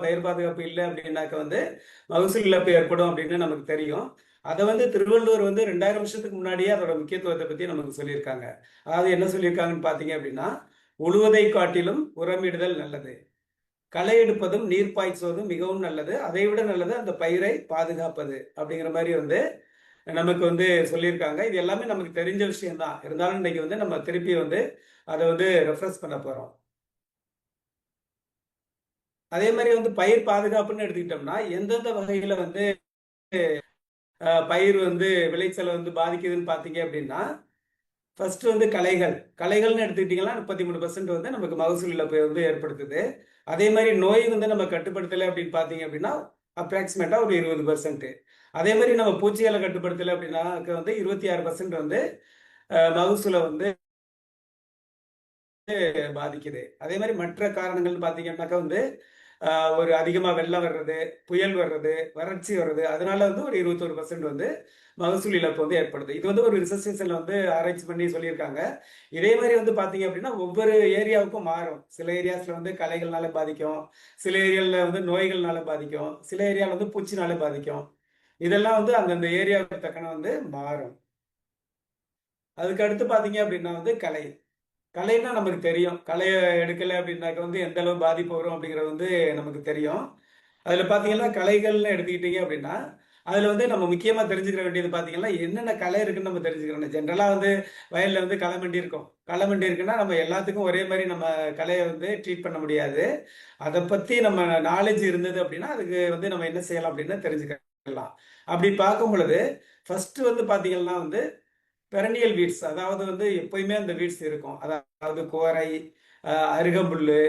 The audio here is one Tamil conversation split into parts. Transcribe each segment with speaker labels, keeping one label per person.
Speaker 1: பயிர் பாதுகாப்பு இல்லை அப்படின்னாக்க வந்து மகசூல் இழப்பு ஏற்படும் அப்படின்னு நமக்கு தெரியும். அதை வந்து திருவள்ளுவர் வந்து 2000 வருஷத்துக்கு முன்னாடியே அதோட முக்கியத்துவத்தை பத்தி நமக்கு சொல்லியிருக்காங்க. அதாவது என்ன சொல்லியிருக்காங்கன்னு பாத்தீங்க அப்படின்னா, உழுவதை காட்டிலும் உரமிடுதல் நல்லது, களை எடுப்பதும் நீர் பாய்ச்சுவதும் மிகவும் நல்லது, அதை விட நல்லது அந்த பயிரை பாதுகாப்பது அப்படிங்கிற மாதிரி வந்து நமக்கு வந்து சொல்லியிருக்காங்க. இது எல்லாமே நமக்கு தெரிஞ்ச விஷயம் தான். இருந்தாலும் இன்னைக்கு வந்து நம்ம திருப்பி வந்து அதை வந்து ரெஃப்ரெஷ் பண்ண போறோம். அதே மாதிரி வந்து பயிர் பாதுகாப்புன்னு எடுத்துக்கிட்டோம்னா எந்தெந்த வகையில வந்து பயிர் வந்து விளைச்சலை வந்து பாதிக்குதுன்னு பார்த்தீங்க அப்படின்னா, ஃபர்ஸ்ட் வந்து களைகள். களைகள்னு எடுத்துக்கிட்டிங்கன்னா 33% வந்து நமக்கு மகசூல் இழப்பை வந்து ஏற்படுத்துது. அதே மாதிரி நோய் வந்து நம்ம கட்டுப்படுத்தலை அப்படின்னு பார்த்தீங்க அப்படின்னா, அப்ராக்சிமேட்டா ஒரு 20%. அதே மாதிரி நம்ம பூச்சிகளை கட்டுப்படுத்தலை அப்படின்னா வந்து 26% வந்து மகசூலை வந்து பாதிக்குது. அதே மாதிரி மற்ற காரணங்கள்னு பார்த்தீங்கன்னாக்கா வந்து ஒரு அதிகமாக வெள்ளம் வர்றது, புயல் வர்றது, வறட்சி வர்றது, அதனால வந்து ஒரு 21% வந்து மகசூல் இழப்பு வந்து ஏற்படுது. இது வந்து ஒரு ரிசர்ச்சேஷன்ல வந்து ஆராய்ச்சி பண்ணி சொல்லியிருக்காங்க. இதே மாதிரி வந்து பார்த்தீங்க அப்படின்னா ஒவ்வொரு ஏரியாவுக்கும் மாறும். சில ஏரியாஸ்ல வந்து களைகள்னால பாதிக்கும், சில ஏரியாவில் வந்து நோய்கள்னால பாதிக்கும், சில ஏரியாவில் வந்து பூச்சினால பாதிக்கும். இதெல்லாம் வந்து அந்தந்த ஏரியாவுக்கு தக்கன வந்து மாறும். அதுக்கு அடுத்து பார்த்தீங்க அப்படின்னா வந்து கலை. கலைன்னா நமக்கு தெரியும். கலைய எடுக்கல அப்படின்னாக்க வந்து எந்த அளவு பாதிப்பு வரும் அப்படிங்கிறது வந்து நமக்கு தெரியும். அதுல பார்த்தீங்கன்னா, கலைகள்னு எடுத்துக்கிட்டீங்க அப்படின்னா, அதுல வந்து நம்ம முக்கியமா தெரிஞ்சுக்கிற வேண்டியது பார்த்தீங்கன்னா, என்னென்ன கலை இருக்குன்னு நம்ம தெரிஞ்சுக்கிறணும். ஜென்ரலா வந்து வயல்ல வந்து களை மண்டி இருக்கும். களை மண்டி இருக்குன்னா, நம்ம எல்லாத்துக்கும் ஒரே மாரி நம்ம கலைய வந்து ட்ரீட் பண்ண முடியாது. அத பத்தி நம்ம நாலேட்ஜ் இருந்தது அப்படின்னா, அதுக்கு வந்து நம்ம என்ன செய்யலாம் அப்படின்னு தெரிஞ்சுக்கலாம். அப்படி பார்க்கும் பொழுது, ஃபர்ஸ்ட் வந்து பார்த்தீங்கன்னா வந்து பெரனியல் வீட்ஸ், அதாவது வந்து எப்பயுமே அந்த வீட்ஸ் இருக்கும். அதாவது கோரை, அருகம்புல்லு,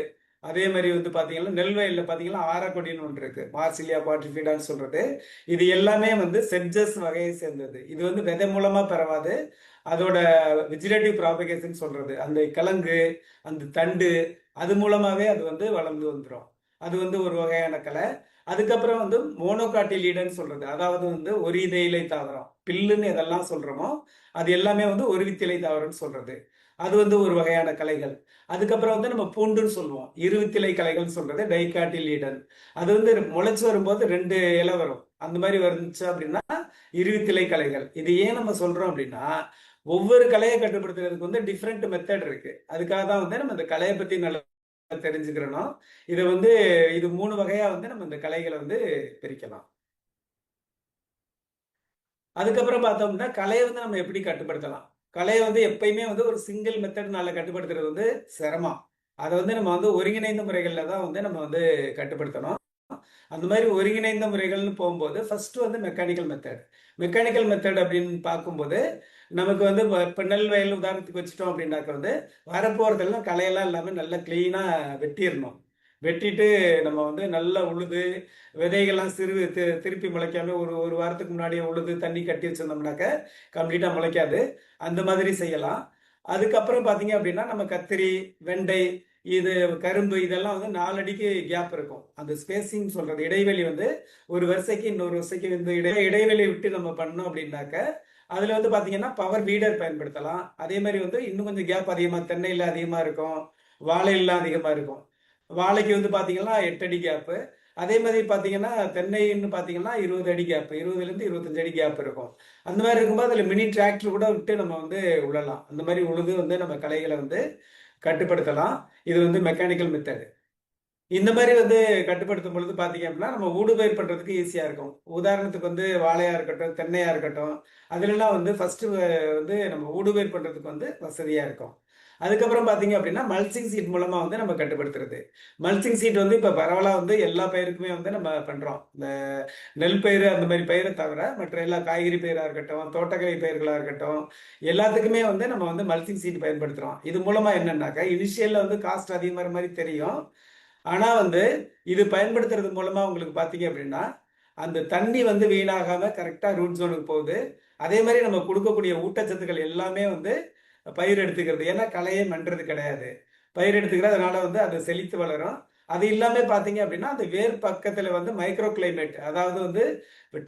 Speaker 1: அதே மாதிரி வந்து பார்த்தீங்கன்னா நெல் வயல்ல பார்த்தீங்கன்னா ஆரக்கொடின்னு ஒன்று இருக்கு. மார்சிலியா பாட்ரிஃபிடான்னு சொல்றது. இது எல்லாமே வந்து செட்ஜஸ் வகையை சேர்ந்தது. இது வந்து விதை மூலமா பரவாது. அதோட வெஜிடேட்டிவ் ப்ராபகேஷன் சொல்றது. அந்த கிழங்கு, அந்த தண்டு, அது மூலமாவே அது வந்து வளர்ந்து வந்துடும். அது வந்து ஒரு வகையான கலை. அதுக்கப்புறம் வந்து மோனோகாட்டிலீடன்னு சொல்றது. அதாவது வந்து ஒரு இலை தாவரம். பில்லுன்னு எதெல்லாம் சொல்றோமோ அது எல்லாமே வந்து ஒரு வித்திலை தாவரம்னு சொல்றது. அது வந்து ஒரு வகையான கலைகள். அதுக்கப்புறம் வந்து நம்ம பூண்டுன்னு சொல்லுவோம். இருவித்திலை கலைகள்னு சொல்றது டைகாட்டிலீடன். அது வந்து முளைச்சு வரும்போது 2 இலை வரும். அந்த மாதிரி வந்துச்சு அப்படின்னா இருவித்திலை கலைகள். இது ஏன் நம்ம சொல்றோம் அப்படின்னா, ஒவ்வொரு கலையை கட்டுப்படுத்துறதுக்கு வந்து டிஃப்ரெண்ட் மெத்தட் இருக்கு. அதுக்காக தான் வந்து நம்ம இந்த கலையை பத்தி நல்லா தெரிஞ்சுக்கிறணும். இதை வந்து இது 3 வகையா வந்து நம்ம இந்த கலைகளை வந்து பிரிக்கலாம். அதுக்கப்புறம் பார்த்தோம்னா கலையை வந்து நம்ம எப்படி கட்டுப்படுத்தலாம். கலையை வந்து எப்பயுமே வந்து ஒரு சிங்கிள் மெத்தட்னால கட்டுப்படுத்துறது வந்து சிரமம். அதை வந்து நம்ம வந்து ஒருங்கிணைந்த முறைகளில் தான் வந்து நம்ம வந்து கட்டுப்படுத்தணும். அந்த மாதிரி ஒருங்கிணைந்த முறைகள்னு போகும்போது ஃபர்ஸ்ட் வந்து மெக்கானிக்கல் மெத்தட். மெக்கானிக்கல் மெத்தட் அப்படின்னு பார்க்கும்போது நமக்கு வந்து இப்போ நெல் வயல் உதாரணத்துக்கு வச்சுட்டோம் அப்படின்னாக்க வந்து வரப்போகிறதெல்லாம் களையெல்லாம் இல்லாமல் நல்லா கிளீனாக வெட்டிடணும். வெட்டிட்டு நம்ம வந்து நல்லா உழுது விதைகள்லாம் திருப்பி முளைக்காம ஒரு ஒரு வாரத்துக்கு முன்னாடியே உழுது தண்ணி கட்டி வச்சிருந்தோம்னாக்க கம்ப்ளீட்டாக முளைக்காது. அந்த மாதிரி செய்யலாம். அதுக்கப்புறம் பார்த்தீங்க அப்படின்னா நம்ம கத்திரி, வெண்டை, இது கரும்பு இதெல்லாம் வந்து 4 அடிக்கு கேப் இருக்கும். அந்த ஸ்பேசிங் சொல்றது இடைவெளி வந்து ஒரு வரிசைக்கு இன்னொரு வரிசைக்கு இந்த இடைவெளி விட்டு நம்ம பண்ணோம் அப்படின்னாக்க அதுல வந்து பாத்தீங்கன்னா பவர் வீடர் பயன்படுத்தலாம். அதே மாதிரி வந்து இன்னும் கொஞ்சம் கேப் அதிகமா தென்னையில அதிகமா இருக்கும், வாழையில அதிகமா இருக்கும். வாழைக்கு வந்து பாத்தீங்கன்னா 8 அடி கேப்பு. அதே மாதிரி பாத்தீங்கன்னா தென்னைன்னு பாத்தீங்கன்னா 20 அடி கேப், 20ல இருந்து 25 அடி கேப் இருக்கும். அந்த மாதிரி இருக்கும்போது அதுல மினி டிராக்டர் கூட விட்டு நம்ம வந்து உழலாம். அந்த மாதிரி உழுது வந்து நம்ம களைகளை வந்து கட்டுப்படுத்தலாம். இது வந்து மெக்கானிக்கல் மெத்தட். இந்த மாதிரி வந்து கட்டுப்படுத்தும் பொழுது பார்த்தீங்க அப்படின்னா, நம்ம ஊடுபயிர் பண்றதுக்கு ஈஸியா இருக்கும். உதாரணத்துக்கு வந்து வாழையா இருக்கட்டும், தென்னையா இருக்கட்டும், அதுலலாம் வந்து ஃபர்ஸ்ட்டு வந்து நம்ம ஊடுபயிர் பண்றதுக்கு வந்து வசதியா இருக்கும். அதுக்கப்புறம் பார்த்தீங்க அப்படின்னா, மல்ச்சிங் சீட் மூலமா வந்து நம்ம கட்டுப்படுத்துறது. மல்ச்சிங் சீட் வந்து இப்ப பரவலா வந்து எல்லா பயிருக்குமே வந்து நம்ம பண்றோம். இந்த நெல் பயிரு அந்த மாதிரி பயிரை தவிர, மற்ற எல்லா காய்கறி பயிரா இருக்கட்டும், தோட்டக்கலை பயிர்களா இருக்கட்டும், எல்லாத்துக்குமே வந்து நம்ம வந்து மல்ச்சிங் சீட் பயன்படுத்துறோம். இது மூலமா என்னன்னாக்கா, இனிஷியல்ல வந்து காஸ்ட் அதிகமாகிற மாதிரி தெரியும். ஆனா வந்து இது பயன்படுத்துறது மூலமா உங்களுக்கு பார்த்தீங்க அப்படின்னா, அந்த தண்ணி வந்து வீணாகாம கரெக்ட்டா ரூட் ஜோனுக்கு போகுது. அதே மாரி நம்ம குடுக்கக்கூடிய ஊட்டச்சத்துக்கள் எல்லாமே வந்து பயிர் எடுத்துக்கிறது. ஏன்னா களையே மண்றது கிடையாது. பயிர் எடுத்துக்கிறது அதனால வந்து அது செழித்து வளரும். அது இல்லாம பார்த்தீங்க அப்படின்னா, அந்த வேர் பக்கத்துல வந்து மைக்ரோ கிளைமேட் அதாவது வந்து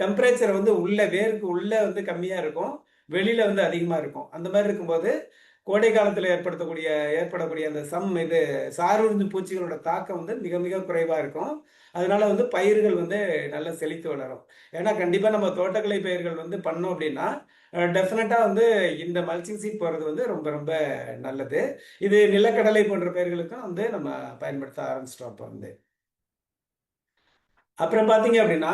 Speaker 1: டெம்பரேச்சர் வந்து உள்ள வேருக்கு உள்ள வந்து கம்மியா இருக்கும். வெளியில வந்து அதிகமா இருக்கும். அந்த மாரி இருக்கும்போது கோடை காலத்துல ஏற்படக்கூடிய அந்த இது சார் உறிஞ்சும் பூச்சிகளோட தாக்கம் வந்து மிக மிக குறைவா இருக்கும். அதனால வந்து பயிர்கள் வந்து நல்லா செழித்து வளரும். ஏன்னா கண்டிப்பா நம்ம தோட்டக்கலை பயிர்கள் வந்து பண்ணோம் அப்படின்னா டெஃபினட்டா வந்து இந்த மல்ச்சிங் சீட் போடுறது வந்து ரொம்ப ரொம்ப நல்லது. இது நிலக்கடலை போன்ற பயிர்களுக்கும் வந்து நம்ம பயன்படுத்த ஆரம்பிச்சிட்டோம் அப்ப வந்து. அப்புறம் பார்த்தீங்க அப்படின்னா,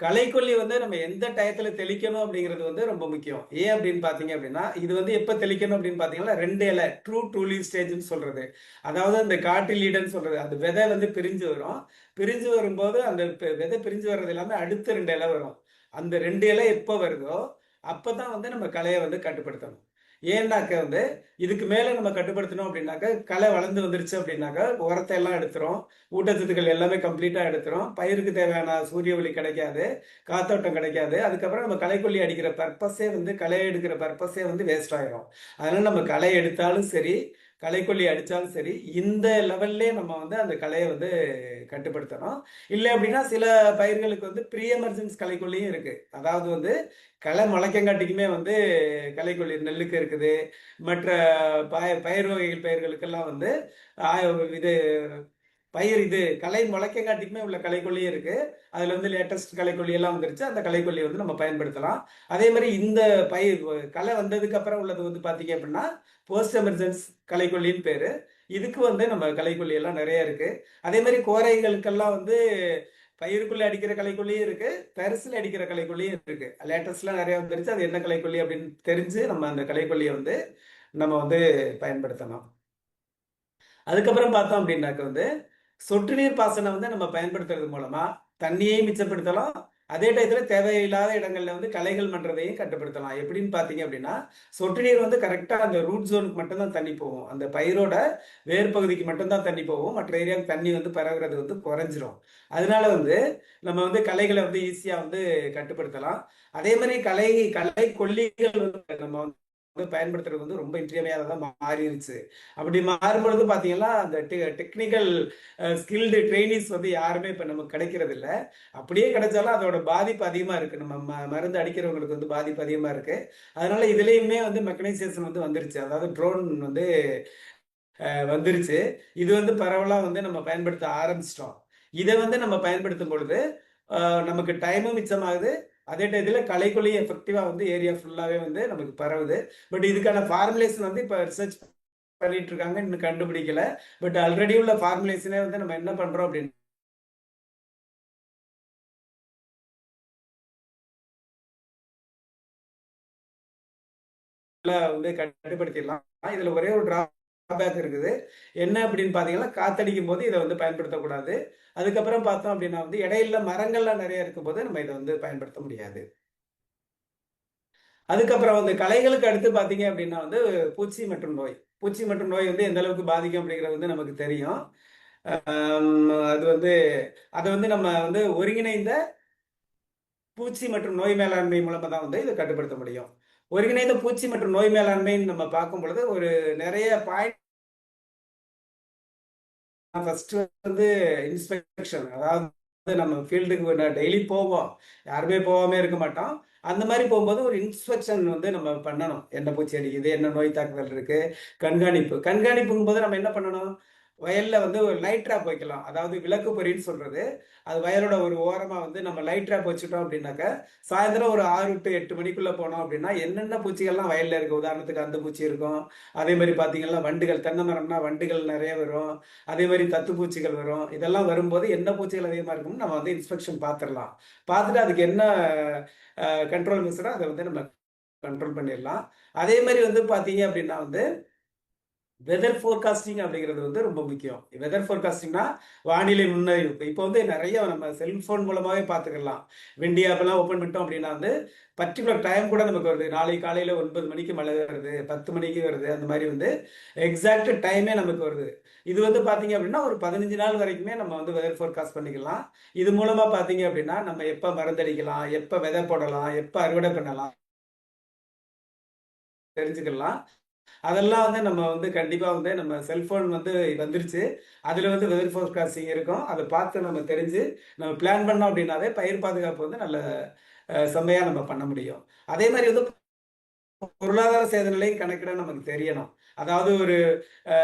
Speaker 1: களைக்கொல்லி வந்து நம்ம எந்த டயத்துல தெளிக்கணும் அப்படிங்கிறது வந்து ரொம்ப முக்கியம். ஏன் அப்படின்னு பார்த்தீங்க அப்படின்னா, இது வந்து எப்ப தெளிக்கணும் அப்படின்னு பார்த்தீங்கன்னா, 2 இலை ட்ரூ லீவ் ஸ்டேஜ்ன்னு சொல்றது. அதாவது அந்த காட்டிலீடன்னு சொல்றது. அந்த விதை வந்து பிரிஞ்சு வரும். பிரிஞ்சு வரும்போது அந்த விதை பிரிஞ்சு வர்றது எல்லாமே அடுத்த 2 இலை வரும். அந்த 2 இலை எப்ப வருதோ, அப்பதான் வந்து நம்ம களைய வந்து கட்டுப்படுத்தணும். ஏன்னாக்க வந்து, இதுக்கு மேல நம்ம கட்டுப்படுத்தணும் அப்படின்னாக்க, களை வளர்ந்து வந்துருச்சு அப்படின்னாக்க, உரத்த எல்லாம் எடுத்துரும். ஊட்டச்சத்துக்கள் எல்லாமே கம்ப்ளீட்டா எடுத்துரும். பயிருக்கு தேவையான சூரிய ஒளி கிடைக்காது. காத்தோட்டம் கிடைக்காது. அதுக்கப்புறம் நம்ம களைக்கொல்லி அடிக்கிற பர்ப்பஸே வந்து களை எடுக்கிற பர்ப்பஸே வந்து வேஸ்ட் ஆயிரும். அதனால நம்ம களை எடுத்தாலும் சரி, களைக்கொல்லி அடிச்சாலும் சரி, இந்த லெவல்லே நம்ம வந்து அந்த களைய வந்து கட்டுப்படுத்தணும். இல்ல அப்படின்னா சில பயிர்களுக்கு வந்து ப்ரீ எமர்ஜென்ஸ் களைக்கொல்லியும் இருக்கு. அதாவது வந்து களை முளைக்கங்காட்டிக்குமே வந்து களைக்கொல்லி நெல்லுக்கு இருக்குது. மற்ற பயிர் வகைகள் பயிர்களுக்கெல்லாம் வந்து ஆ இது களை முளைக்கங்காட்டிக்குமே உள்ள களைக்கொல்லியும் இருக்கு. அதுல வந்து லேட்டஸ்ட் களைக்கொல்லி எல்லாம் வந்துருச்சு. அந்த களைக்கொல்லிய வந்து நம்ம பயன்படுத்தலாம். அதே மாரி இந்த பயிர் களை வந்ததுக்கு அப்புறம் உள்ளது வந்து பார்த்தீங்க அப்படின்னா, போஸ்ட் எமர்ஜென்ஸ் களைக்கொல்லின்னு பேரு. இதுக்கு வந்து நம்ம களைக்கொல்லி எல்லாம் நெறைய இருக்கு. அதே மாரி கோரைகளுக்கெல்லாம் வந்து பயிருக்குள்ள அடிக்கிற களைக்கொல்லியும் இருக்கு. தரிசுல அடிக்கிற களைக்கொல்லியும் இருக்கு. லேட்டஸ்ட்லாம் நெறைய வந்துருச்சு. அது என்ன களைக்கொல்லி அப்படின்னு தெரிஞ்சு நம்ம அந்த களைக்கொல்லிய வந்து நம்ம வந்து பயன்படுத்தணும். அதுக்கப்புறம் பார்த்தோம் அப்படின்னாக்க வந்து, சொட்டு நீர் பாசனம் வந்து நம்ம பயன்படுத்துறது மூலமா, தண்ணியையும் மிச்சப்படுத்தலாம். அதே டயத்துல தேவையில்லாத இடங்கள்ல வந்து களைகள் மண்றதையும் கட்டுப்படுத்தலாம். எப்படின்னு பார்த்தீங்க அப்படின்னா, சொட்டு நீர் வந்து கரெக்ட்டா அந்த ரூட் ஜோனுக்கு மட்டும் தான் தண்ணி போகும். அந்த பயிரோட வேர் பகுதிக்கு மட்டும் தான் தண்ணி போகும். மற்ற ஏரியாவுக்கு தண்ணி வந்து பரவுறது வந்து குறைஞ்சிரும். அதனால வந்து நம்ம வந்து களைகள வந்து ஈஸியா வந்து கட்டுப்படுத்தலாம். அதே மாரி களை கொல்லிகள் வந்து நம்ம வந்து பயன்படுத்துறது வந்து ரொம்ப இன்றியமையாததா மாறிருச்சு. அப்படி மாறும்பொழுது பார்த்தீங்கன்னா, அந்த டெக்னிக்கல் ஸ்கில்டு ட்ரெய்னீஸ் வந்து யாருமே இப்ப நமக்கு கிடைக்கிறது இல்ல. அப்படியே கிடைச்சாலும் அதோட பாதிப்பு அதிகமா இருக்கு. நம்ம மருந்து அடிக்கிறவங்களுக்கு வந்து பாதிப்பு அதிகமா இருக்கு. அதனால இதுலயுமே வந்து மெக்கனைசேஷன் வந்து வந்துருச்சு. அதாவது ட்ரோன் வந்து வந்துருச்சு. இது வந்து பரவலா வந்து நம்ம பயன்படுத்த ஆரம்பிச்சுட்டோம். இத வந்து நம்ம பயன்படுத்தும் பொழுது, அ நமக்கு டைமும் மிச்சமாகுது. அதே டயத்துல களைக்கொல்லியும் எஃபெக்டிவா வந்து ஏரியா ஃபுல்லாவே வந்து நமக்கு பரவுது. பட் இதுக்கான ஃபார்முலேஷன் வந்து இப்ப ரிசர்ச் பண்ணிட்டு இருக்காங்க. இன்னும் கண்டுபிடிக்கல. பட் ஆல்ரெடி உள்ள ஃபார்முலேஷனே வந்து நம்ம என்ன பண்றோம் அப்படின்னா வந்து கட்டுப்படுத்திடலாம். இதுல ஒரே ஒரு டிராபேக் இருக்குது. என்ன அப்படின்னு பார்த்தீங்கன்னா, காத்தடிக்கும்போது இத வந்து பயன்படுத்தக்கூடாது. அதுக்கப்புறம் பார்த்தோம் அப்படின்னா வந்து, இடையில மரங்கள்லாம் நெறைய இருக்கும்போது நம்ம இத வந்து பயன்படுத்த முடியாது. அதுக்கப்புறம் வந்து களைகளுக்கு அடுத்து பார்த்தீங்க அப்படின்னா வந்து, பூச்சி மற்றும் நோய். பூச்சி மற்றும் நோய் வந்து எந்த அளவுக்கு பாதிக்கும் அப்படிங்கிறது வந்து நமக்கு தெரியும். அது வந்து அத வந்து நம்ம வந்து ஒருங்கிணைந்த பூச்சி மற்றும் நோய் மேலாண்மை மூலமா தான் வந்து இத கட்டுப்படுத்த முடியும். ஒருங்கிணைந்த பூச்சி மற்றும் நோய் மேலாண்மைன்னு நம்ம பார்க்கும் பொழுது, ஒரு நெறைய பாயிண்ட் ஃபர்ஸ்ட் வந்து இன்ஸ்பெக்ஷன். அதாவது நம்ம ஃபீல்டுக்கு டெய்லி போவோம். யாருமே போகாம இருக்க மாட்டோம். அந்த மாரி போம்போது ஒரு இன்ஸ்பெக்ஷன் வந்து நம்ம பண்ணணும். என்ன பூச்சி அடிக்குது? என்ன நோய் தாக்குதல் இருக்கு? கண்காணிப்பு. கண்காணிப்புங்கும்போது நம்ம என்ன பண்ணணும்? வயல்ல வந்து ஒரு லைட் ட்ராப் வைக்கலாம். அதாவது விளக்கு பொறின்னு சொல்றது. அது வயலோட ஒரு ஓரமா வந்து நம்ம லைட் ட்ராப் வச்சுட்டோம் அப்படின்னாக்க, சாயந்தரம் ஒரு 6 டூ 8 மணிக்குள்ள போனோம் அப்படின்னா, என்னென்ன பூச்சிகள்லாம் வயல்ல இருக்கு. உதாரணத்துக்கு அந்த பூச்சி இருக்கும். அதே மாரி பார்த்தீங்கன்னா, வண்டுகள் தென்னை மரம்னா வண்டுகள் நெறைய வரும். அதே மாரி தத்துப்பூச்சிகள் வரும். இதெல்லாம் வரும்போது என்ன பூச்சிகள் அதிகமா இருக்கும்னு நம்ம வந்து இன்ஸ்பெக்ஷன் பார்த்துரலாம். பார்த்துட்டு அதுக்கு என்ன கண்ட்ரோல் மெஷரோ அத வந்து நம்ம கண்ட்ரோல் பண்ணிடலாம். அதே மாரி வந்து பார்த்தீங்க அப்படின்னா வந்து வெதர் ஃபோர்காஸ்டிங் அப்படிங்கிறது வந்து ரொம்ப முக்கியம். வெதர் ஃபோர்காஸ்டிங்னா வானிலை முன்னறிவிப்பு. இப்போ வந்து நெறைய நம்ம செல்ஃபோன் மூலமாவே பார்த்துக்கலாம். விண்டி ஆப்லாம் ஓப்பன் பண்ணிட்டோம் அப்படின்னா வந்து, பர்ட்டிகுலர் டைம் கூட நமக்கு வருது. நாளைக்கு காலையில 9 மணிக்கு மழை வருது, 10 மணிக்கு வருது. அந்த மாரி வந்து எக்ஸாக்ட் டைமே நமக்கு வருது. இது வந்து பார்த்தீங்க அப்படின்னா, ஒரு 15 நாள் வரைக்குமே நம்ம வந்து வெதர் ஃபோர்காஸ்ட் பண்ணிக்கலாம். இது மூலமா பார்த்தீங்க அப்படின்னா, நம்ம எப்ப மருந்தடிக்கலாம், எப்ப விதை போடலாம், எப்ப அறுவடை பண்ணலாம் தெரிஞ்சுக்கலாம். அதெல்லாம் வந்து நம்ம வந்து கண்டிப்பா வந்து நம்ம செல்ஃபோன் வந்து வந்துருச்சு. அதுல வந்து வெதர் ஃபோர்காஸ்டிங் இருக்கும். அத பார்த்து நம்ம தெரிஞ்சு, நம்ம பிளான் பண்ணோம் அப்டின்னாவே பயிர் பாதுகாப்பு வந்து நல்ல செம்மையா நம்ம பண்ண முடியும். அதே மாரி வந்து பொருளாதார சேத நிலையும் கணக்கிட நமக்கு தெரியணும். அதாவது ஒரு அ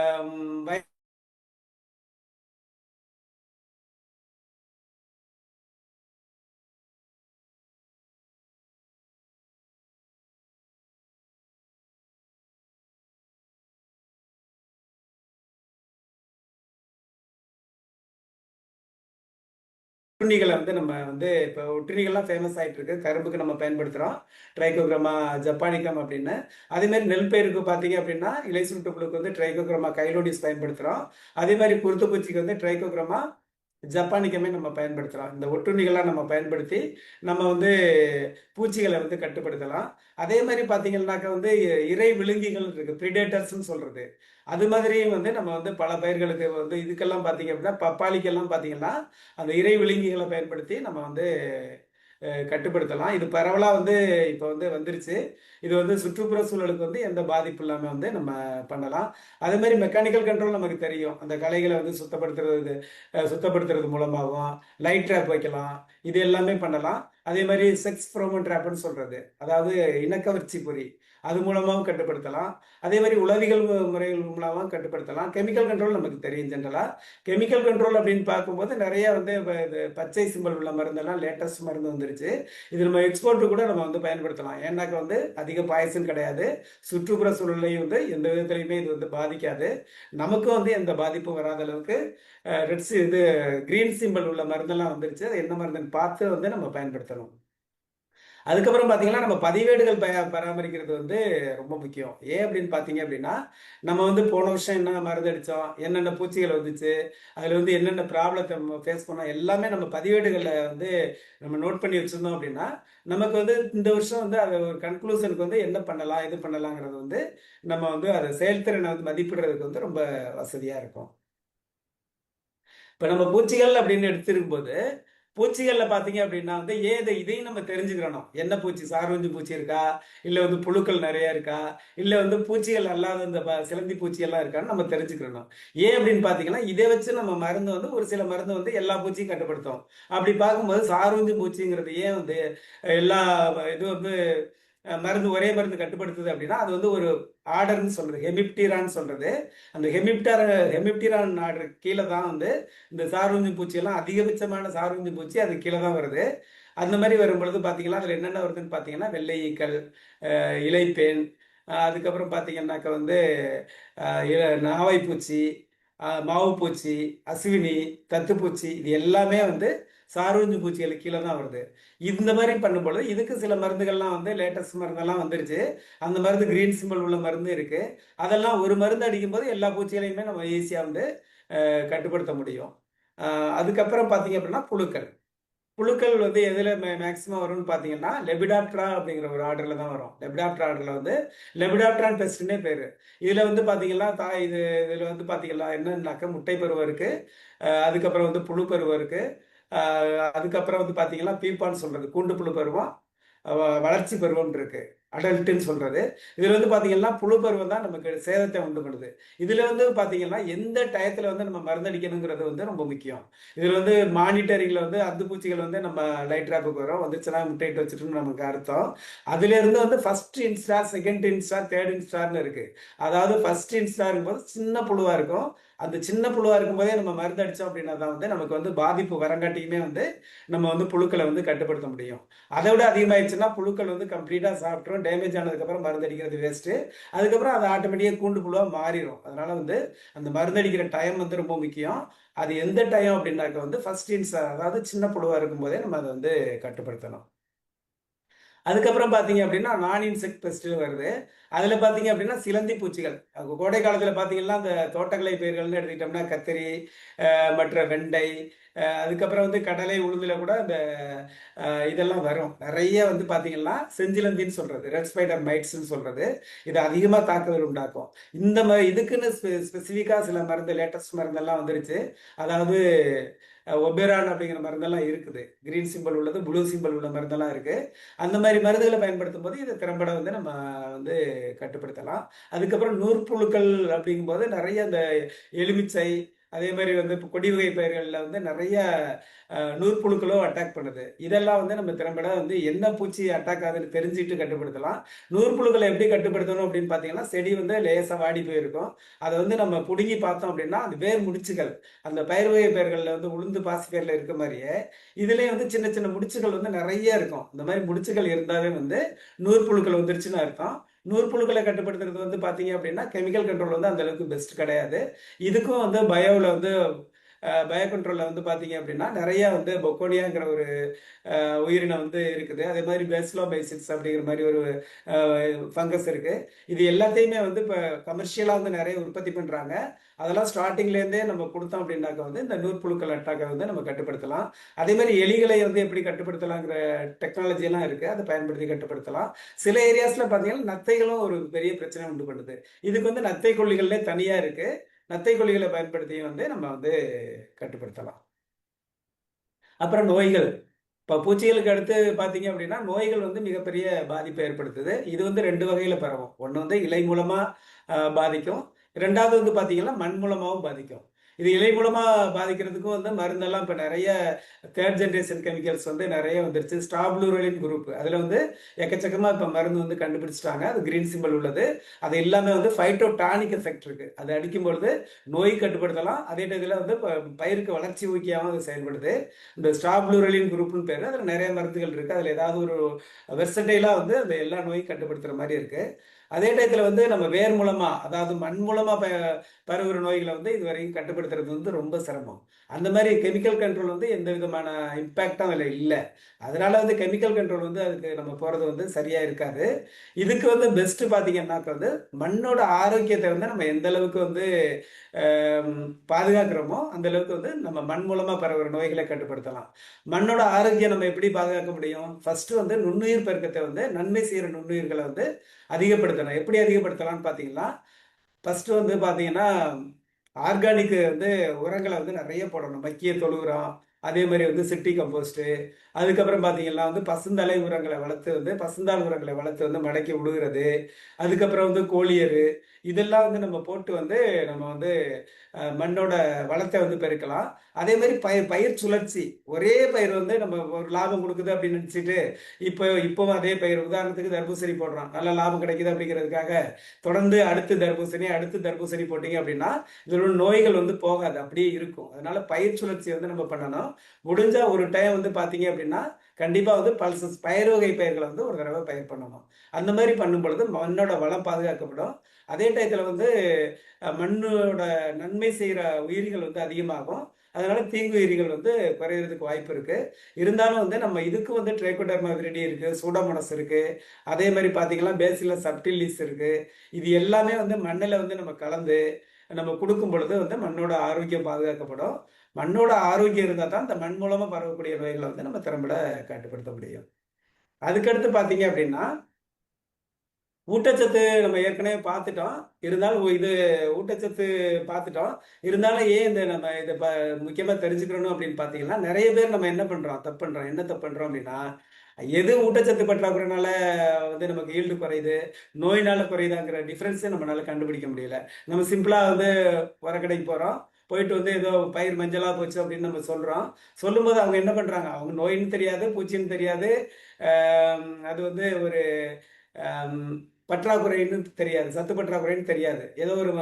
Speaker 1: ஒட்டுண்ணிகளை வந்து நம்ம வந்து இப்போ ஒட்டுண்ணிகள்லாம் ஃபேமஸ் ஆகிட்டு இருக்கு. கரும்புக்கு நம்ம பயன்படுத்துகிறோம் ட்ரைகோக்ரமா ஜப்பானிக்கம் அப்படின்னு. அதே மாதிரி நெல் பயிருக்கு பார்த்தீங்க அப்படின்னா இலை சுருட்டு புழுக்கு வந்து ட்ரைகோக்ரமா கைலோடிஸ் பயன்படுத்துகிறோம். அதே மாதிரி குருத்துப்பூச்சிக்கு வந்து ட்ரைகோக்ரமா ஜப்பானிக்கமே நம்ம பயன்படுத்தலாம். இந்த ஒட்டுண்ணிகள்லாம் நம்ம பயன்படுத்தி நம்ம வந்து பூச்சிகளை வந்து கட்டுப்படுத்தலாம். அதே மாதிரி பார்த்தீங்கன்னாக்கா வந்து இறை விழுங்கிகள் இருக்கு, பிரிடேட்டர்ஸ்ன்னு சொல்றது. அது மாதிரியும் வந்து நம்ம வந்து பல பயிர்களுக்கு வந்து இதுக்கெல்லாம் பார்த்தீங்க அப்படின்னா பப்பாளிக்கெல்லாம் பார்த்தீங்கன்னா அந்த இறை விழுங்கிகளை பயன்படுத்தி நம்ம வந்து கட்டுப்படுத்தலாம். இது பரவலாக வந்து இப்போ வந்து வந்துருச்சு. இது வந்து சுற்றுப்புற சூழலுக்கு வந்து எந்த பாதிப்பு இல்லாமல் வந்து நம்ம பண்ணலாம். அதே மாதிரி மெக்கானிக்கல் கண்ட்ரோல் நமக்கு தெரியும். அந்த களைகளை வந்து சுத்தப்படுத்துறது மூலமாகவும் லைட் ட்ராப் வைக்கலாம். இது எல்லாமே பண்ணலாம். அதே மாதிரி செக்ஸ் ப்ரோமோன் ட்ராப்னு சொல்றது, அதாவது இனக்கவர்ச்சி பொறி, அது மூலமாகவும் கட்டுப்படுத்தலாம். அதே மாதிரி உளவியல் முறைகள் மூலமாகவும் கட்டுப்படுத்தலாம். கெமிக்கல் கண்ட்ரோல் நமக்கு தெரியும் ஜென்ரலாக. கெமிக்கல் கண்ட்ரோல் அப்படின்னு பார்க்கும்போது நிறைய வந்து இது பச்சை சிம்பல் உள்ள மருந்தெல்லாம் லேட்டஸ்ட் மருந்து வந்துருச்சு. இது நம்ம எக்ஸ்போர்ட்டு கூட நம்ம வந்து பயன்படுத்தலாம். ஏன்னாக்கா வந்து அதிக பாய்சன் கிடையாது. சுற்றுப்புற சூழலையும் வந்து எந்த விதத்துலையுமே இது வந்து பாதிக்காது. நமக்கும் வந்து எந்த பாதிப்பும் வராத அளவுக்கு இது கிரீன் சிம்பல் உள்ள மருந்தெல்லாம் வந்துருச்சு. அது என்ன மருந்துன்னு பார்த்து வந்து நம்ம பயன்படுத்தணும். அதுக்கப்புறம் பார்த்தீங்கன்னா நம்ம பதிவேடுகள் பராமரிக்கிறது வந்து ரொம்ப முக்கியம். ஏன் அப்படின்னு பார்த்தீங்க அப்படின்னா நம்ம வந்து போன வருஷம் என்ன மருந்து அடித்தோம், என்னென்ன பூச்சிகள் வந்துச்சு, அதில் வந்து என்னென்ன ப்ராப்ளத்தை நம்ம ஃபேஸ் பண்ணோம், எல்லாமே நம்ம பதிவேடுகளில் வந்து நம்ம நோட் பண்ணி வச்சுருந்தோம் அப்படின்னா நமக்கு வந்து இந்த வருஷம் வந்து அது ஒரு கன்க்ளூஷனுக்கு வந்து என்ன பண்ணலாம், இது பண்ணலாங்கிறது வந்து நம்ம வந்து அதை செயல்திறனை வந்து மதிப்பிடுறதுக்கு வந்து ரொம்ப வசதியாக இருக்கும். இப்போ நம்ம பூச்சிகள் அப்படின்னு எடுத்திருக்கும்போது பூச்சிகள்ல பார்த்தீங்க அப்படின்னா வந்து இதையும் நம்ம தெரிஞ்சுக்கிறணும். என்ன பூச்சி, சார்வஞ்சி பூச்சி இருக்கா, இல்லை வந்து புழுக்கள் நிறைய இருக்கா, இல்லை வந்து பூச்சிகள் அல்லாத இந்த சிலந்தி பூச்சி எல்லாம் இருக்கான்னு நம்ம தெரிஞ்சுக்கிறணும். ஏன் அப்படின்னு பார்த்தீங்கன்னா இதை வச்சு நம்ம மருந்து வந்து ஒரு சில மருந்து வந்து எல்லா பூச்சியும் கட்டுப்படுத்தும். அப்படி பார்க்கும்போது சார்வஞ்சி பூச்சிங்கிறது ஏன் வந்து எல்லா இது வந்து மருந்து ஒரே மருந்து கட்டுப்படுத்துது அப்படின்னா அது வந்து ஒரு ஆர்டர்னு சொல்றது, ஹெமிப்டிரான்னு சொல்றது. அந்த ஹெமிப்டிரான் ஆர்டர் கீழே தான் வந்து இந்த சார்வஞ்சி பூச்சியெல்லாம் அதிகபட்சமான சார்வஞ்சி பூச்சி அது கீழே தான் வருது. அந்த மாதிரி வரும் பொழுது பார்த்தீங்கன்னா அதில் என்னென்ன வருதுன்னு பார்த்தீங்கன்னா வெள்ளை ஈக்கள், இலைப்பேன், அதுக்கப்புறம் பார்த்தீங்கன்னாக்க வந்து நாவைப்பூச்சி, மாவுப்பூச்சி, அசுவினி, தத்துப்பூச்சி, இது எல்லாமே வந்து சார்வஞ்சி பூச்சிகளுக்கு கீழே தான் வருது. இந்த மாதிரி பண்ணும்பொழுது இதுக்கு சில மருந்துகள்லாம் வந்து லேட்டஸ்ட் மருந்தெல்லாம் வந்துருச்சு. அந்த மருந்து கிரீன் சிம்பிள் உள்ள மருந்து இருக்கு. அதெல்லாம் ஒரு மருந்து அடிக்கும்போது எல்லா பூச்சிகளையுமே நம்ம ஈஸியாக வந்து கட்டுப்படுத்த முடியும். அதுக்கப்புறம் பார்த்தீங்க அப்படின்னா புழுக்கள். புழுக்கள் வந்து எதில் மேக்ஸிமம் வரும்னு பார்த்தீங்கன்னா லெபிடாப்ட்ரா அப்படிங்கிற ஒரு ஆர்டரில் தான் வரும். லெபிடாப்ட்ரா ஆர்டரில் வந்து லெபிடாப்ட்ரான் பெஸ்ட்னே பேர். இதில் வந்து பார்த்தீங்கன்னா இதில் வந்து பார்த்தீங்கன்னா என்னன்னாக்கா முட்டை பருவம் இருக்குது, அதுக்கப்புறம் வந்து புழு பருவம் இருக்குது, அதுக்கப்புறம் வந்து பார்த்தீங்கன்னா பீப்பான்னு சொல்கிறது கூண்டு புழு பருவம், வளர்ச்சி பருவம் இருக்கு, அடல்ட்டுன்னு சொல்றது. இதுல வந்து பாத்தீங்கன்னா புழு பருவம் தான் நமக்கு சேதத்தை உண்டு பண்ணுது. இதுல வந்து பாத்தீங்கன்னா எந்த டயத்துல வந்து நம்ம மருந்தடிக்கணுங்கிறது வந்து ரொம்ப முக்கியம். இதுல வந்து மானிட்டரிங்ல வந்து அந்து பூச்சிகள் வந்து நம்ம லைட் ட்ராப்புக்கு வரும், வந்துச்சுன்னா முட்டையிட்டு வச்சுட்டு நமக்கு அர்த்தம். அதுல இருந்து வந்து ஃபர்ஸ்ட் இன்ஸ்டார், செகண்ட் இன்ஸ்டார், தேர்ட் இன்ஸ்டார்னு இருக்கு. அதாவது ஃபர்ஸ்ட் இன்ஸ்டார் போது சின்ன புழுவா இருக்கும். அந்த சின்ன புழுவா இருக்கும்போதே நம்ம மருந்து அடிச்சோம் அப்படின்னா தான் வந்து நமக்கு வந்து பாதிப்பு வரங்காட்டியுமே வந்து நம்ம வந்து புழுக்களை வந்து கட்டுப்படுத்த முடியும். அதை விட அதிகமாகிடுச்சுன்னா புழுக்கள் வந்து கம்ப்ளீட்டாக சாப்பிட்ரும். டேமேஜ் ஆனதுக்கப்புறம் மருந்து அடிக்கிறது வேஸ்ட்டு. அதுக்கப்புறம் அது ஆட்டோமேட்டிக்காக கூண்டு புழுவாக மாறிடும். அதனால் வந்து அந்த மருந்து அடிக்கிற டைம் வந்து ரொம்ப முக்கியம். அது எந்த டைம் அப்படின்னாக்க வந்து ஃபர்ஸ்ட் இன்ஸ்டார், அதாவது சின்ன புழுவாக இருக்கும்போதே நம்ம அதை வந்து கட்டுப்படுத்தணும். அதுக்கப்புறம் பார்த்தீங்க அப்படின்னா நான் இன்செக்ட் பெஸ்ட் வருது. அதில் பார்த்தீங்க அப்படின்னா சிலந்தி பூச்சிகள். கோடை காலத்தில் பார்த்தீங்கன்னா அந்த தோட்டக்கலை பயிர்கள்னு எடுத்துக்கிட்டோம்னா கத்திரி, மற்ற வெண்டை, அதுக்கப்புறம் வந்து கடலை உளுந்துல கூட அந்த இதெல்லாம் வரும். நிறைய வந்து பார்த்தீங்கன்னா செஞ்சிலந்தின்னு சொல்றது, ரெட் ஸ்பைடர் மைட்ஸ்ன்னு சொல்றது, இது அதிகமாக தாக்குதல் உண்டாக்கும். இந்த மாதிரி இதுக்குன்னு ஸ்பெசிஃபிக்காக சில மருந்து லேட்டஸ்ட் மருந்தெல்லாம் வந்துருச்சு. அதாவது ஒபெரான் அப்படிங்கிற மருந்தெல்லாம் இருக்குது. கிரீன் சிம்பிள் உள்ளது, ப்ளூ சிம்பிள் உள்ள மருந்தெல்லாம் இருக்கு. அந்த மாதிரி மருந்துகளை பயன்படுத்தும் போது இதை திறம்பட வந்து நம்ம வந்து கட்டுப்படுத்தலாம். அதுக்கப்புறம் நூற்புழுக்கள் அப்படிங்கும்போது நிறைய இந்த எலுமிச்சை, அதே மாதிரி வந்து இப்போ கொடி வகை பயிர்களில் வந்து நிறைய நூற்புழுக்களும் அட்டாக் பண்ணுது. இதெல்லாம் வந்து நம்ம திறம்பட வந்து என்ன பூச்சி அட்டாக் ஆகுதுன்னு தெரிஞ்சுட்டு கட்டுப்படுத்தலாம். நூற்புழுக்களை எப்படி கட்டுப்படுத்தணும் அப்படின்னு பார்த்தீங்கன்னா செடி வந்து லேசாக வாடி போயிருக்கும். அதை வந்து நம்ம பிடுங்கி பார்த்தோம் அப்படின்னா அந்த வேர் முடிச்சுகள், அந்த பயிர் வகை பயிர்களில் வந்து உளுந்து பாசி பயிரில் இருக்க மாதிரியே இதுலேயே வந்து சின்ன சின்ன முடிச்சுகள் வந்து நிறைய இருக்கும். இந்த மாதிரி முடிச்சுகள் இருந்தாவே வந்து நூற்புழுக்கள் வந்துருச்சுன்னு அர்த்தம். நூற்புழுக்களை கட்டுப்படுத்துறது வந்து பார்த்தீங்க அப்படின்னா கெமிக்கல் கண்ட்ரோல் வந்து அந்த அளவுக்கு பெஸ்ட் கிடையாது. இதுக்கும் வந்து பயோவில் வந்து பயோ கண்ட்ரோலில் வந்து பார்த்தீங்க அப்படின்னா நிறைய வந்து பொக்கோனியாங்கிற ஒரு உயிரினம் வந்து இருக்குது. அதே மாதிரி பெஸ்லோபைசிட்ஸ் அப்படிங்கிற மாதிரி ஒரு ஃபங்கஸ் இருக்கு. இது எல்லாத்தையுமே வந்து இப்போ கமர்ஷியலாக வந்து நிறைய உற்பத்தி பண்ணுறாங்க. அதெல்லாம் ஸ்டார்டிங்லேருந்தே நம்ம கொடுத்தோம் அப்படின்னாக்க வந்து இந்த நூற்புழுக்கள் அட்டாக்கை வந்து நம்ம கட்டுப்படுத்தலாம். அதே மாதிரி எலிகளை வந்து எப்படி கட்டுப்படுத்தலாங்கிற டெக்னாலஜி எல்லாம் இருக்கு. அதை பயன்படுத்தி கட்டுப்படுத்தலாம். சில ஏரியாஸ்ல பார்த்தீங்கன்னா நத்தைகளும் ஒரு பெரிய பிரச்சனை உண்டு பண்ணுது. இதுக்கு வந்து நத்தை கொல்லிகளே தனியா இருக்கு. நத்தை கொல்லிகளை பயன்படுத்தி வந்து நம்ம வந்து கட்டுப்படுத்தலாம். அப்புறம் நோய்கள். இப்போ பூச்சிகளுக்கு அடுத்து பார்த்தீங்க அப்படின்னா நோய்கள் வந்து மிகப்பெரிய பாதிப்பை ஏற்படுத்துது. இது வந்து 2 வகையில பரவும். ஒண்ணு வந்து இலை மூலமா பாதிக்கும். 2வது வந்து பார்த்தீங்கன்னா மண் மூலமாவும் பாதிக்கும். இது இலை மூலமா பாதிக்கிறதுக்கும் வந்து மருந்தெல்லாம் இப்போ நிறைய 3rd ஜெனரேஷன் கெமிக்கல்ஸ் வந்து நிறைய வந்துருச்சு. ஸ்டாப்ளூரலின் குரூப் அதில் வந்து எக்கச்சக்கமாக இப்போ மருந்து வந்து கண்டுபிடிச்சிட்டாங்க. அது கிரீன் சிம்பிள் உள்ளது. அது எல்லாமே வந்து ஃபைட்டோ டானிக் எஃபெக்ட் இருக்கு. அதை அடிக்கும்பொழுது நோய் கட்டுப்படுத்தலாம். அதே டயத்தில் வந்து பயிருக்கு வளர்ச்சி ஊக்கியாகவும் அது செயல்படுது. இந்த ஸ்டாப்ளூரலின் குரூப்னு பேர். அதில் நிறைய மருந்துகள் இருக்கு. அதில் ஏதாவது ஒரு வெர்சடைலாக வந்து அந்த எல்லா நோயும் கட்டுப்படுத்துற மாதிரி இருக்கு. அதே டயத்தில் வந்து நம்ம வேர் மூலமா அதாவது மண் மூலமா பரவுகிற நோய்களை வந்து இதுவரைக்கும் கட்டுப்படுத்துறது வந்து ரொம்ப சிரமம். அந்த மாதிரி கெமிக்கல் கண்ட்ரோல் வந்து எந்த விதமான இம்பேக்டும் அதில் இல்லை. அதனால வந்து கெமிக்கல் கண்ட்ரோல் வந்து அதுக்கு நம்ம போகிறது வந்து சரியா இருக்காது. இதுக்கு வந்து பெஸ்ட் பார்த்தீங்கன்னாக்க வந்து மண்ணோட ஆரோக்கியத்தை வந்து நம்ம எந்த அளவுக்கு வந்து பாதுகாக்கிறோமோ அந்த அளவுக்கு வந்து நம்ம மண் மூலமா பரவுகிற நோய்களை கட்டுப்படுத்தலாம். மண்ணோட ஆரோக்கியம் நம்ம எப்படி பாதுகாக்க முடியும்? ஃபர்ஸ்ட் வந்து நுண்ணுயிர் பெருக்கத்தை வந்து நன்மை செய்கிற நுண்ணுயிர்களை வந்து அதிகப்படுத்தணும். எப்படி அதிகப்படுத்தலாம்னு பார்த்தீங்கன்னா ஃபர்ஸ்ட் வந்து பார்த்தீங்கன்னா ஆர்கானிக் வந்து உரங்களை வந்து நிறைய போடணும். மக்கிய தொழு உரம், அதே மாதிரி வந்து சிட்டி கம்போஸ்ட், அதுக்கப்புறம் பார்த்தீங்கன்னா வந்து பசுந்தலை உரங்களை வளர்த்து வந்து பசுந்தாள் உரங்களை வளர்த்து வந்து மடக்கி விடுகிறது. அதுக்கப்புறம் வந்து கோழியர், இதெல்லாம் வந்து நம்ம போட்டு வந்து நம்ம வந்து மண்ணோட வளத்தை வந்து பெருக்கலாம். அதே மாதிரி பயிர் சுழற்சி. ஒரே பயிர் வந்து நம்ம ஒரு லாபம் கொடுக்குது அப்படின்னு நினச்சிட்டு இப்போவும் அதே பயிர் உதாரணத்துக்கு தர்பூசணி போடுறோம், நல்ல லாபம் கிடைக்குது அப்படிங்கிறதுக்காக தொடர்ந்து அடுத்து தர்பூசணி போட்டீங்க அப்படின்னா இதோட நோய்கள் வந்து போகாது, அப்படியே இருக்கும். அதனால பயிர் சுழற்சி வந்து நம்ம பண்ணணும். முடிஞ்சா ஒரு டைம் வந்து பார்த்தீங்க அப்படின்னா கண்டிப்பா வந்து பல்சஸ் பயிர் வகை பயிர்களை வந்து ஒரு தடவை பயிர் பண்ணணும். அந்த மாதிரி பண்ணும் பொழுது மண்ணோட வளம் பாதுகாக்கப்படும். அதே டயத்துல வந்து மண்ணோட நன்மை செய்கிற உயிரிகள் வந்து அதிகமாகும். அதனால தீங்கு உயிரிகள் வந்து குறையிறதுக்கு வாய்ப்பு இருக்கு. இருந்தாலும் வந்து நம்ம இதுக்கு வந்து ட்ரைகோடர்மா விரிடி இருக்கு, சூடோமோனாஸ் இருக்கு, அதே மாதிரி பார்த்தீங்கன்னா பேசிலஸ் சப்டிலிஸ் இருக்கு. இது எல்லாமே வந்து மண்ணில் வந்து நம்ம கலந்து நம்ம கொடுக்கும் பொழுது வந்து மண்ணோட ஆரோக்கியம் பாதுகாக்கப்படும். மண்ணோட ஆரோக்கியம் இருந்தால் தான் இந்த மண் மூலமா பரவக்கூடிய நோய்களை வந்து நம்ம திறம்பட கட்டுப்படுத்த முடியும். அதுக்கடுத்து பார்த்தீங்க அப்படின்னா ஊட்டச்சத்து நம்ம ஏற்கனவே பார்த்துட்டோம். இருந்தாலும் இது ஊட்டச்சத்து பார்த்துட்டோம். இருந்தாலும் ஏன் இந்த நம்ம இதை முக்கியமா தெரிஞ்சுக்கணும் அப்படின்னு பார்த்தீங்கன்னா, நிறைய பேர் நம்ம என்ன பண்றோம்? தப்பு பண்றோம். என்ன தப்பு பண்றோம் அப்படின்னா, எது ஊட்டச்சத்து பற்றாக்குறைனால வந்து நமக்கு ஈல்டு குறையுது, நோயினால குறையுதாங்கிற டிஃபரன்ஸே நம்மளால கண்டுபிடிக்க முடியல. நம்ம சிம்பிளா வந்து உரக்கடைக்கு போறோம். போயிட்டு வந்து ஏதோ பயிர் மஞ்சளா போச்சு அப்படின்னு நம்ம சொல்றோம். சொல்லும்போது அவங்க என்ன பண்றாங்க? அவங்க நோயின்னு தெரியாது, பூச்சின்னு தெரியாது. அது வந்து ஒரு அம் பற்றாக்குறைன்னு தெரியாது. சத்து பற்றாக்குறைன்னு தெரியாது. ஏதோ ஒரு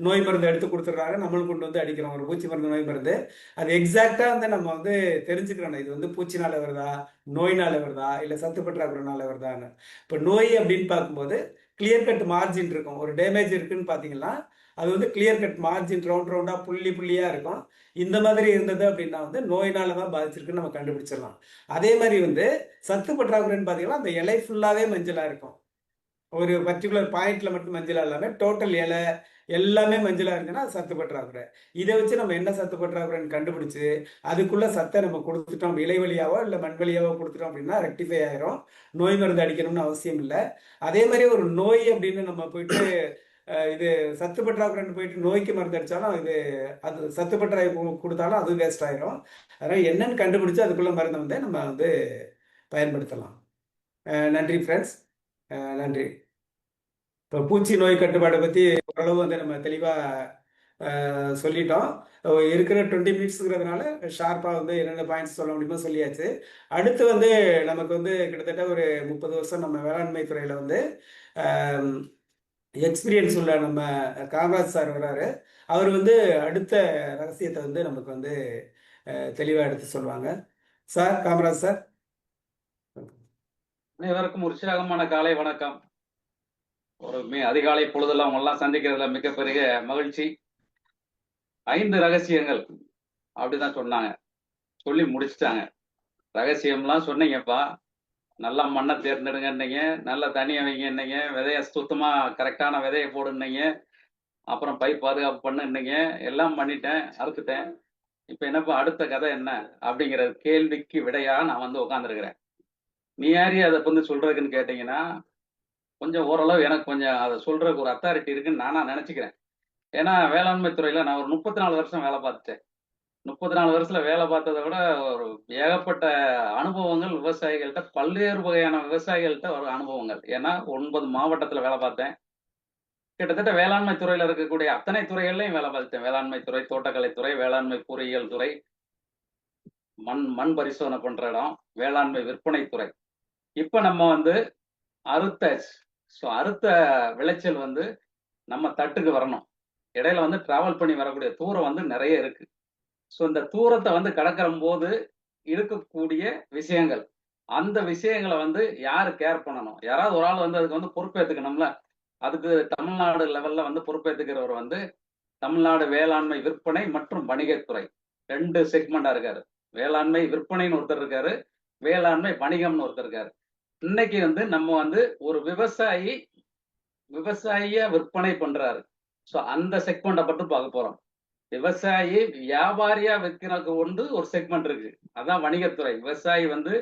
Speaker 1: நோய் மருந்து எடுத்து குடுத்துடுறாங்க. நம்மளும் கொண்டு வந்து அடிக்கிறோம். ஒரு பூச்சி மருந்து, நோய் மருந்து. அது எக்ஸாக்ட்டா வந்து நம்ம வந்து தெரிஞ்சுக்கிறணும். இது வந்து பூச்சினால வருதா? நோயினால வருதா? இல்ல சத்து பற்றாக்குறைனால வருதான்னு. இப்ப நோய் அப்படின்னு பார்க்கும்போது, கிளியர் கட் மார்ஜின் இருக்கும். ஒரு டேமேஜ் இருக்குன்னு பார்த்தீங்கன்னா, அது வந்து கிளியர் கட் மார்ஜின் ரவுண்ட் ரவுண்டா புள்ளி புள்ளியா இருக்கும். இந்த மாதிரி இருந்தது அப்படின்னா வந்து நோயினால தான் பாதிச்சிருக்குன்னு நம்ம கண்டுபிடிச்சிடலாம். அதே மாதிரி வந்து சத்து பற்றாக்குறைன்னு பார்த்தீங்கன்னா, அந்த இலை ஃபுல்லாவே மஞ்சளா இருக்கும். ஒரு பர்ட்டிகுலர் பாயிண்ட்ல மட்டும் மஞ்சளா இல்லாம டோட்டல் இலை எல்லாமே மஞ்சளா இருக்குன்னா அது சத்து பற்றாக்குறை. இதை வச்சு நம்ம என்ன சத்து பற்றாக்குறைன்னு கண்டுபிடிச்சு அதுக்குள்ள சத்தை நம்ம கொடுத்துட்டோம், இலை வழியாவோ இல்லை மண் வழியாவோ கொடுத்துட்டோம் அப்படின்னா ரெக்டிஃபை ஆயிரும். நோய் மருந்து அடிக்கணும்னு அவசியம் இல்லை. அதே மாதிரி ஒரு நோய் அப்படின்னு நம்ம போயிட்டு இது சத்து பற்றாக்குறைன்னு போயிட்டு நோய்க்கு மருந்து அடிச்சாலும் அது சத்து பற்றாக்குறை கொடுத்தாலும் அது வேஸ்ட் ஆயிரும். அதனால என்னன்னு கண்டுபிடிச்சு அதுக்குள்ள மருந்தை வந்து நம்ம வந்து பயன்படுத்தலாம். நன்றி ஃப்ரெண்ட்ஸ். நன்றி. இப்போ பூச்சி நோய் கட்டுப்பாடை பற்றி ஓரளவு வந்து நம்ம தெளிவாக சொல்லிட்டோம். இருக்கிற 20 மினிட்ஸுங்கிறதுனால ஷார்ப்பாக வந்து என்னென்ன பாயிண்ட்ஸ் சொல்ல முடியுமோ சொல்லியாச்சு. அடுத்து வந்து நமக்கு வந்து கிட்டத்தட்ட ஒரு 30 வருஷம் நம்ம வேளாண்மை துறையில் வந்து எக்ஸ்பீரியன்ஸ் உள்ள நம்ம காமராஜ் சார் வர்றாரு. அவர் வந்து அடுத்த ரகசியத்தை வந்து நமக்கு வந்து தெளிவாக எடுத்து சொல்லுவாங்க. Sir, Kamaraj sir.
Speaker 2: அனைவருக்கும் உற்சாகமான காலை வணக்கம். ஒரு அதிகாலை பொழுதுல அவங்க எல்லாம் சந்திக்கிறதுல மிகப்பெரிய மகிழ்ச்சி. 5 ரகசியங்கள் அப்படிதான் சொன்னாங்க. சொல்லி முடிச்சிட்டாங்க. ரகசியம்லாம் சொன்னீங்கப்பா. நல்லா மண்ணை தேர்ந்தெடுங்கன்னீங்க, நல்ல தண்ணியை வைங்கன்னீங்க, விதைய சுத்தமா கரெக்டான விதைய போடுன்னீங்க, அப்புறம் பயிர் பாதுகாப்பு பண்ணுன்னீங்க. எல்லாம் பண்ணிட்டேன், அறுத்துட்டேன். இப்ப என்னப்பா அடுத்த கதை என்ன அப்படிங்கிற கேள்விக்கு விடையா நான் வந்து உட்காந்துருக்கிறேன். நீ யாரு அதை வந்து சொல்றதுக்குன்னு கேட்டீங்கன்னா, கொஞ்சம் ஓரளவு எனக்கு கொஞ்சம் அதை சொல்றதுக்கு ஒரு அத்தாரிட்டி இருக்குன்னு நானா நினைச்சுக்கிறேன். ஏன்னா வேளாண்மை துறையில நான் ஒரு 34 வருஷம் வேலை பார்த்துட்டேன். 34 வருஷத்துல வேலை பார்த்ததை விட ஒரு ஏகப்பட்ட அனுபவங்கள் விவசாயிகள்கிட்ட, பல்வேறு வகையான விவசாயிகள்கிட்ட ஒரு அனுபவங்கள். ஏன்னா 9 மாவட்டத்துல வேலை பார்த்தேன். கிட்டத்தட்ட வேளாண்மை துறையில இருக்கக்கூடிய அத்தனை துறைகள்லையும் வேலை பார்த்துட்டேன். வேளாண்மை துறை, தோட்டக்கலைத்துறை, வேளாண்மை பொறியியல் துறை, மண் மண் பரிசோதனை பண்ற இடம், வேளாண்மை விற்பனை துறை. இப்ப நம்ம வந்து அறுத்தாச்சு. ஸோ அறுத்த விளைச்சல் வந்து நம்ம தட்டுக்கு வரணும். இடையில வந்து டிராவல் பண்ணி வரக்கூடிய தூரம் வந்து நிறைய இருக்கு. ஸோ இந்த தூரத்தை வந்து கடக்கிற போது இருக்கக்கூடிய விஷயங்கள், அந்த விஷயங்களை வந்து யாரு கேர் பண்ணணும்? யாராவது ஒரு ஆள் வந்து அதுக்கு வந்து பொறுப்பேற்றுக்கணும்ல. அதுக்கு தமிழ்நாடு லெவல்ல வந்து பொறுப்பேற்றுக்கிறவர் வந்து தமிழ்நாடு வேளாண்மை விற்பனை மற்றும் வணிகத்துறை 2 செக்மெண்டா இருக்காரு. வேளாண்மை விற்பனைன்னு ஒருத்தர் இருக்காரு, வேளாண்மை வணிகம்னு ஒருத்தர் இருக்காரு. இன்னைக்கு வந்து நம்ம வந்து ஒரு விவசாயிய விற்பனை பண்றாரு. ஸோ அந்த செக்மெண்ட்டை மட்டும் பார்க்க போறோம். விவசாயி வியாபாரியா விற்கிறதுக்கு வந்து ஒரு செக்மெண்ட் இருக்கு. அதான் வணிகத்துறை. விவசாயி வந்து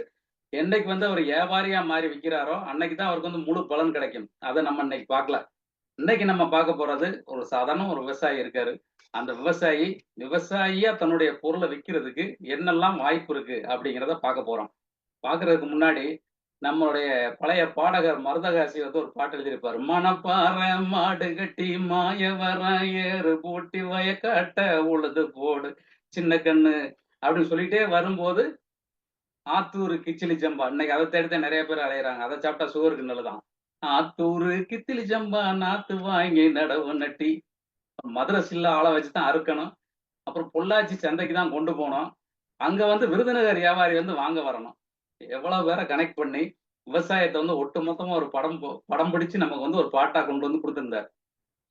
Speaker 2: என்னைக்கு வந்து அவர் வியாபாரியா மாறி விற்கிறாரோ அன்னைக்கு தான் அவருக்கு வந்து முழு பலன் கிடைக்கும். அதை நம்ம இன்னைக்கு பார்க்கல. இன்னைக்கு நம்ம பார்க்க போறது ஒரு சாதாரண ஒரு விவசாயி இருக்காரு. அந்த விவசாயியா தன்னுடைய பொருளை விற்கிறதுக்கு என்னெல்லாம் வாய்ப்பு இருக்கு அப்படிங்கிறத பார்க்க போறோம். பார்க்கறதுக்கு முன்னாடி நம்மளுடைய பழைய பாடகர் மருதகாசி வந்து ஒரு பாட்டு எழுதியிருப்பாரு. மணப்பாற மாடு கட்டி மாயவர ஏறு பூட்டி வயக்காட்ட உழுது போடு சின்ன கண்ணு அப்படின்னு சொல்லிட்டே வரும்போது ஆத்தூரு கிச்சிலி ஜம்பா, இன்னைக்கு அதை தேடித்தான் நிறைய பேர் அலையிறாங்க. அதை சாப்பிட்டா சுகருக்கு நல்லதான். ஆத்தூரு கித்திலி ஜம்பா நாத்து வாங்கி நடவு நட்டி, மதுரை சில்ல ஆளை வச்சுதான் அறுக்கணும். அப்புறம் பொள்ளாச்சி சந்தைக்கு தான் கொண்டு போனோம். அங்க வந்து விருதுநகர் வியாபாரி வந்து வாங்க வரணும். எவ்வளவு பேரை கனெக்ட் பண்ணி விவசாயத்தை வந்து ஒட்டு மொத்தமா ஒரு படம் பிடிச்சு நமக்கு வந்து ஒரு பாட்டா கொண்டு வந்து கொடுத்திருந்தார்.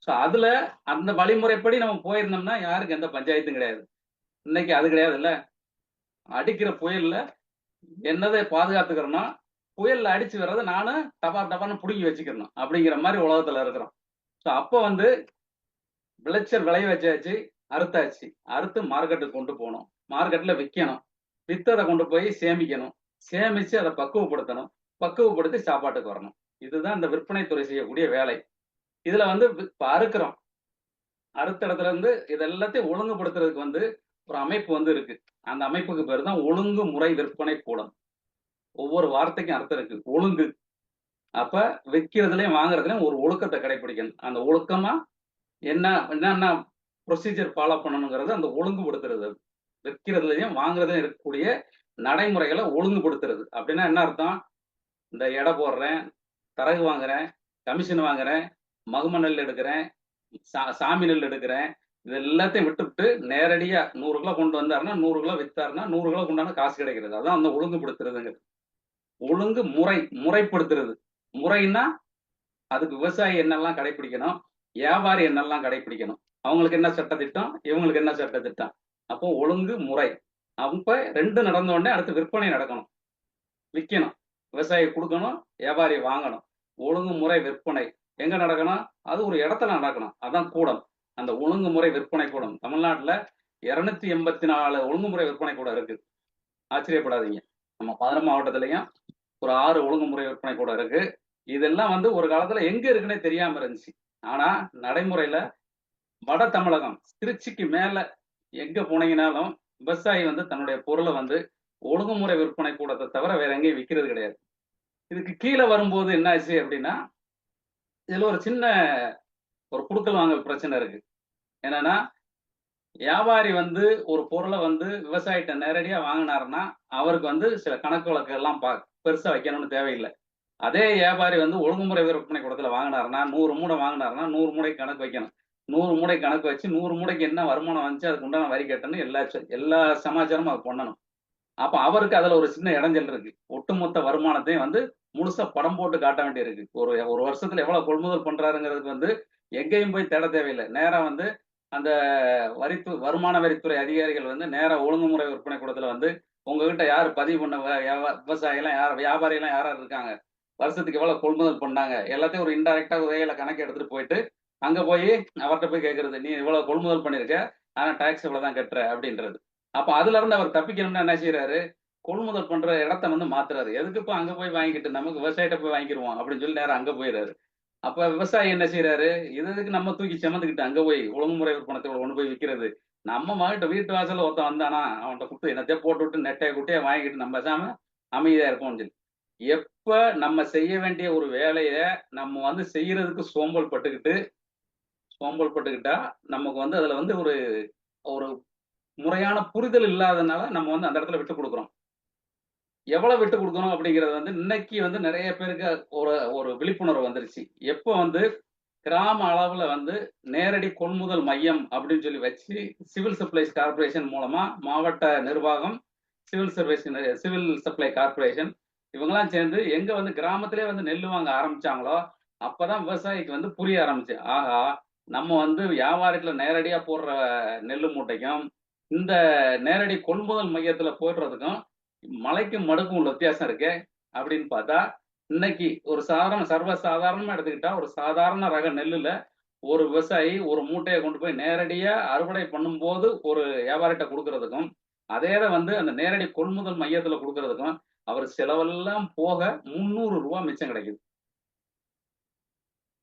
Speaker 2: ஸோ அதுல அந்த வழிமுறைப்படி நம்ம போயிருந்தோம்னா யாருக்கு எந்த பஞ்சாயத்தும் கிடையாது. இன்னைக்கு அது கிடையாது. இல்ல அடிக்கிற புயல்ல என்னதை பாதுகாத்துக்கிறோம்னா புயல்ல அடிச்சு வர்றதை நானும் டபான்னு புடுங்கி வச்சுக்கிறணும் அப்படிங்கிற மாதிரி உலகத்துல இருக்கிறோம். ஸோ அப்போ வந்து விளைச்சல் விளைய வச்சாச்சு, அறுத்தாச்சு. அறுத்து மார்க்கெட்டுக்கு கொண்டு போகணும், மார்க்கெட்ல விற்கணும், வித்ததை கொண்டு போய் சேமிக்கணும், சேமிச்சு அதை பக்குவப்படுத்தணும், பக்குவப்படுத்தி சாப்பாட்டுக்கு வரணும். இதுதான் இந்த விற்பனை துறை செய்யக்கூடிய வேலை. இதுல வந்து இப்ப அறுக்கிறோம், அறுத்த இடத்துல இருந்து இது எல்லாத்தையும் ஒழுங்குபடுத்துறதுக்கு வந்து ஒரு அமைப்பு வந்து இருக்கு. அந்த அமைப்புக்கு பேர் தான் ஒழுங்குமுறை விற்பனை கூடம். ஒவ்வொரு வார்த்தைக்கும் அர்த்தம் இருக்கு. ஒழுங்கு. அப்ப விற்கிறதுலயும் வாங்குறதுலயும் ஒரு ஒழுக்கத்தை கடைபிடிக்கணும். அந்த ஒழுக்கமா என்னென்ன ப்ரொசீஜர் ஃபாலோ பண்ணணுங்கிறது அந்த ஒழுங்குபடுத்துறது. விற்கிறதுலயும் வாங்குறதுலயும் இருக்கக்கூடிய நடைமுறைகளை ஒழுங்குபடுத்துறது. அப்படின்னா என்ன அர்த்தம்? இந்த எடை போடுறேன், தரகு வாங்குறேன், கமிஷன் வாங்குறேன், மகும நெல் எடுக்கிறேன், சாமி நெல் எடுக்கிறேன், இது எல்லாத்தையும் விட்டுவிட்டு நேரடியா 100 கிலோ கொண்டு வந்தாருன்னா 100 கிலோ வித்தாருன்னா 100 கிலோ கொண்டான காசு கிடைக்கிறது. அதான் அந்த ஒழுங்குபடுத்துறதுங்கிறது. ஒழுங்கு முறைப்படுத்துறது. முறைன்னா அதுக்கு விவசாயி என்னெல்லாம் கடைபிடிக்கணும், வியாபாரி என்னெல்லாம் கடைபிடிக்கணும், அவங்களுக்கு என்ன சட்டத்திட்டம், இவங்களுக்கு என்ன சட்டத்திட்டம். அப்போ ஒழுங்கு முறை. அப்ப 2 நடந்த உடனே அடுத்து விற்பனை நடக்கணும், விற்கணும், விவசாயி கொடுக்கணும், வியாபாரி வாங்கணும். ஒழுங்குமுறை விற்பனை எங்க நடக்கணும்? அது ஒரு இடத்துல நடக்கணும். அதான் கூடம். அந்த ஒழுங்குமுறை விற்பனை கூடம் தமிழ்நாட்டுல 284 ஒழுங்குமுறை விற்பனை கூடம் இருக்கு. ஆச்சரியப்படாதீங்க. நம்ம 11 மாவட்டத்திலையும் ஒரு 6 ஒழுங்குமுறை விற்பனை கூடம் இருக்கு. இதெல்லாம் வந்து ஒரு காலத்துல எங்க இருக்குன்னே தெரியாம இருந்துச்சு. ஆனா நடைமுறையில வட தமிழகம் திருச்சிக்கு மேல எங்க போனீங்கன்னாலும் விவசாயி வந்து தன்னுடைய பொருளை வந்து ஒழுங்குமுறை விற்பனை கூடத்தை தவிர வேற எங்கேயும் விற்கிறது கிடையாது. இதுக்கு கீழே வரும்போது என்ன ஆச்சு அப்படின்னா, இதுல ஒரு சின்ன ஒரு குடுக்கல் வாங்கல் பிரச்சனை இருக்கு. என்னன்னா, வியாபாரி வந்து ஒரு பொருளை வந்து விவசாயிட்ட நேரடியா வாங்கினாருன்னா அவருக்கு வந்து சில கணக்கு வழக்கு எல்லாம் பெருசா வைக்கணும்னு தேவையில்லை. அதே வியாபாரி வந்து ஒழுங்குமுறை விற்பனை கூடத்துல வாங்கினாருன்னா 100 மூடை வாங்கினாருன்னா 100 மூடை கணக்கு வைக்கணும். 100 மூடை கணக்கு வச்சு 100 மூடைக்கு என்ன வருமானம் வந்துச்சு அதுக்கு உண்டான வரி கட்டணும், எல்லா சமாச்சாரமும் அது பண்ணணும். அப்ப அவருக்கு அதுல ஒரு சின்ன இடைஞ்சல் இருக்கு. ஒட்டுமொத்த வருமானத்தையும் வந்து முழுசா படம் போட்டு காட்ட வேண்டியிருக்கு. ஒரு வருஷத்துல எவ்வளவு கொள்முதல் பண்றாருங்கிறதுக்கு வந்து எங்கேயும் போய் தேட தேவையில்லை. நேரா வந்து அந்த வருமான வரித்துறை அதிகாரிகள் வந்து நேரா ஒழுங்குமுறை விற்பனை கூடத்துல வந்து உங்ககிட்ட யார் பதிவு பண்ண விவசாயிலாம் யார் வியாபாரிலாம் யார் யார் இருக்காங்க, வருஷத்துக்கு எவ்வளவு கொள்முதல் பண்ணாங்க, எல்லாத்தையும் ஒரு இன்டைரக்டா வகையில கணக்கு எடுத்துட்டு போயிட்டு அங்க போய் அவர்கிட்ட போய் கேட்கறது, நீ இவ்வளவு கொள்முதல் பண்ணிருக்க, ஆனா டாக்ஸ் இவ்வளவுதான் கட்டுற அப்படின்றது. அப்ப அதுல இருந்து அவர் தப்பிக்கணும்னா என்ன செய்யறாரு, கொள்முதல் பண்ற இடத்த வந்து மாத்துறாரு. எதுக்கு இப்ப அங்க போய் வாங்கிக்கிட்டு, நமக்கு விவசாயிட்ட போய் வாங்கிடுவோம் அப்படின்னு சொல்லி நேரம் அங்க போயிடுறாரு. அப்ப விவசாயி என்ன செய்யறாரு, இதுக்கு நம்ம தூக்கி சுமந்துக்கிட்டு அங்க போய் ஒழுங்குமுறை விற்பனத்துல கொண்டு போய் விற்கிறது. நம்ம மகிட்ட வீட்டு வாசல்ல ஒருத்தன் வந்தானா அவன்கிட்ட கொடுத்து என்னத்தையோ போட்டு விட்டு நெட்டையை குட்டையை வாங்கிட்டு நம்ம பேசாம அமைதியா இருப்போம்னு சொல்லி. எப்ப நம்ம செய்ய வேண்டிய ஒரு வேலைய நம்ம வந்து செய்யறதுக்கு சோம்பல் பட்டுக்கிட்டா நமக்கு வந்து அதுல வந்து ஒரு ஒரு முறையான புரிதல் இல்லாதனால நம்ம வந்து அந்த இடத்துல விட்டு கொடுக்குறோம். எவ்வளவு விட்டு கொடுக்கணும் அப்படிங்கிறது வந்து இன்னைக்கு வந்து நிறைய பேருக்கு ஒரு ஒரு விழிப்புணர்வு வந்துருச்சு. எப்போ வந்து கிராம அளவுல வந்து நேரடி கொள்முதல் மையம் அப்படின்னு சொல்லி வச்சு சிவில் சப்ளைஸ் கார்பரேஷன் மூலமா மாவட்ட நிர்வாகம், சிவில் சப்ளை கார்பரேஷன் இவங்கெல்லாம் சேர்ந்து எங்க வந்து கிராமத்திலே வந்து நெல் வாங்க ஆரம்பிச்சாங்களோ அப்பதான் விவசாயிக்கு வந்து புரிய ஆரம்பிச்சு, ஆஹா நம்ம வந்து வியாபாரத்துல நேரடியா போடுற நெல் மூட்டைக்கும் இந்த நேரடி கொள்முதல் மையத்துல போடுறதுக்கும் மலைக்கும் மடுக்கும் உள்ள வித்தியாசம் இருக்கே அப்படின்னு பார்த்தா, இன்னைக்கு ஒரு சர்வ சாதாரணமா எடுத்துக்கிட்டா ஒரு சாதாரண ரக நெல்லுல ஒரு விவசாயி ஒரு மூட்டையை கொண்டு போய் நேரடியா அறுவடை பண்ணும்போது ஒரு வியாபாரிட்ட கொடுக்கறதுக்கும், அதே வந்து அந்த நேரடி கொள்முதல் மையத்துல கொடுக்கறதுக்கும் அவர் செலவெல்லாம் போக 300 ரூபாய் மிச்சம் கிடைக்குது.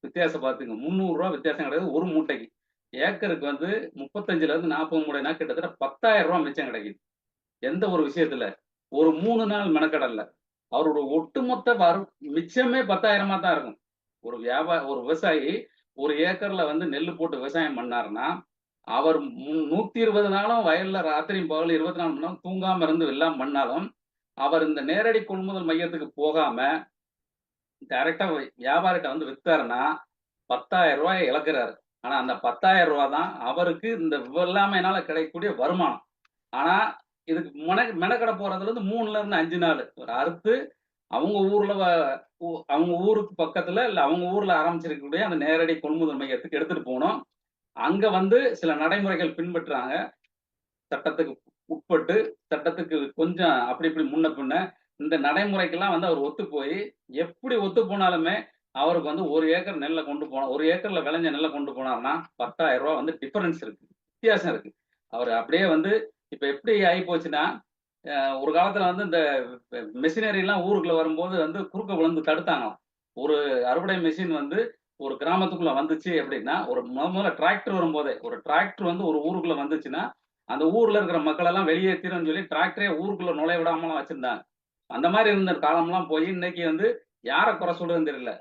Speaker 2: வித்தியாசம் பார்த்துங்க, 300 ரூபாய் வித்தியாசம் கிடையாது ஒரு மூட்டைக்கு. ஏக்கருக்கு வந்து 35ல இருந்து 40 மூடைனா கிட்டத்தட்ட 10,000 ரூபாய் மிச்சம் கிடைக்குது. எந்த ஒரு விஷயத்துல ஒரு 3 நாள் மெனக்கடல்ல அவரோட ஒட்டுமொத்த மிச்சமே 10,000 தான் இருக்கும். ஒரு விவசாயி ஒரு ஏக்கர்ல வந்து நெல்லு போட்டு விவசாயம் பண்ணாருன்னா அவர் 120 நாளும் வயல்ல ராத்திரியும் பகல் 24 மணி நேரம் தூங்காம இருந்து எல்லாம் பண்ணாலும் அவர் இந்த நேரடி கொள்முதல் மையத்துக்கு போகாம டைரக்டா வியாபாரிட்ட வந்து வித்தாருன்னா 10,000 ரூபாயை இழக்கிறாரு. ஆனா அந்த 10,000 ரூபாய் தான் அவருக்கு இந்த வெள்ளாமையினால கிடைக்கக்கூடிய வருமானம். ஆனா இதுக்கு மெனக்கட போறதுல இருந்து 3ல இருந்து 5 நாள் ஒரு அறுத்து அவங்க ஊர்ல அவங்க ஊருக்கு பக்கத்துல இல்ல அவங்க ஊர்ல ஆரம்பிச்சிருக்கக்கூடிய அந்த நேரடி கொள்முதல் மையத்துக்கு எடுத்துட்டு போகணும். அங்க வந்து சில நடைமுறைகள் பின்பற்றுறாங்க. சட்டத்துக்கு உட்பட்டு சட்டத்துக்கு கொஞ்சம் அப்படி இப்படி முன்ன பின்ன இந்த நடைமுறைக்கெல்லாம் வந்து அவர் ஒத்து போய் எப்படி ஒத்து போனாலுமே அவருக்கு வந்து ஒரு ஏக்கர் நெல்லை கொண்டு போனா ஒரு ஏக்கர்ல விளைஞ்ச நெல்லை கொண்டு போனார்னா 10,000 ரூபாய் வந்து டிஃபரன்ஸ் இருக்கு, வித்தியாசம் இருக்கு. அவர் அப்படியே வந்து இப்ப எப்படி ஆகி போச்சுன்னா, ஒரு காலத்துல வந்து இந்த மெஷினரி எல்லாம் ஊருக்குள்ள வரும்போது வந்து குறுக்க விழுந்து தடுத்தாங்களாம். ஒரு அறுவடை மெஷின் வந்து ஒரு கிராமத்துக்குள்ள வந்துச்சு அப்படின்னா ஒரு முதல்ல டிராக்டர் வரும்போதே ஒரு டிராக்டர் வந்து ஒரு ஊருக்குள்ள வந்துச்சுன்னா அந்த ஊர்ல இருக்கிற மக்கள் எல்லாம் வெளியேற்றிடும் சொல்லி டிராக்டரே ஊருக்குள்ள நுழைய விடாமலாம் வச்சிருந்தாங்க. அந்த மாதிரி இருந்த காலம்லாம் போய் இன்னைக்கு வந்து யாரை குறை சொல்றதுன்னு தெரியல.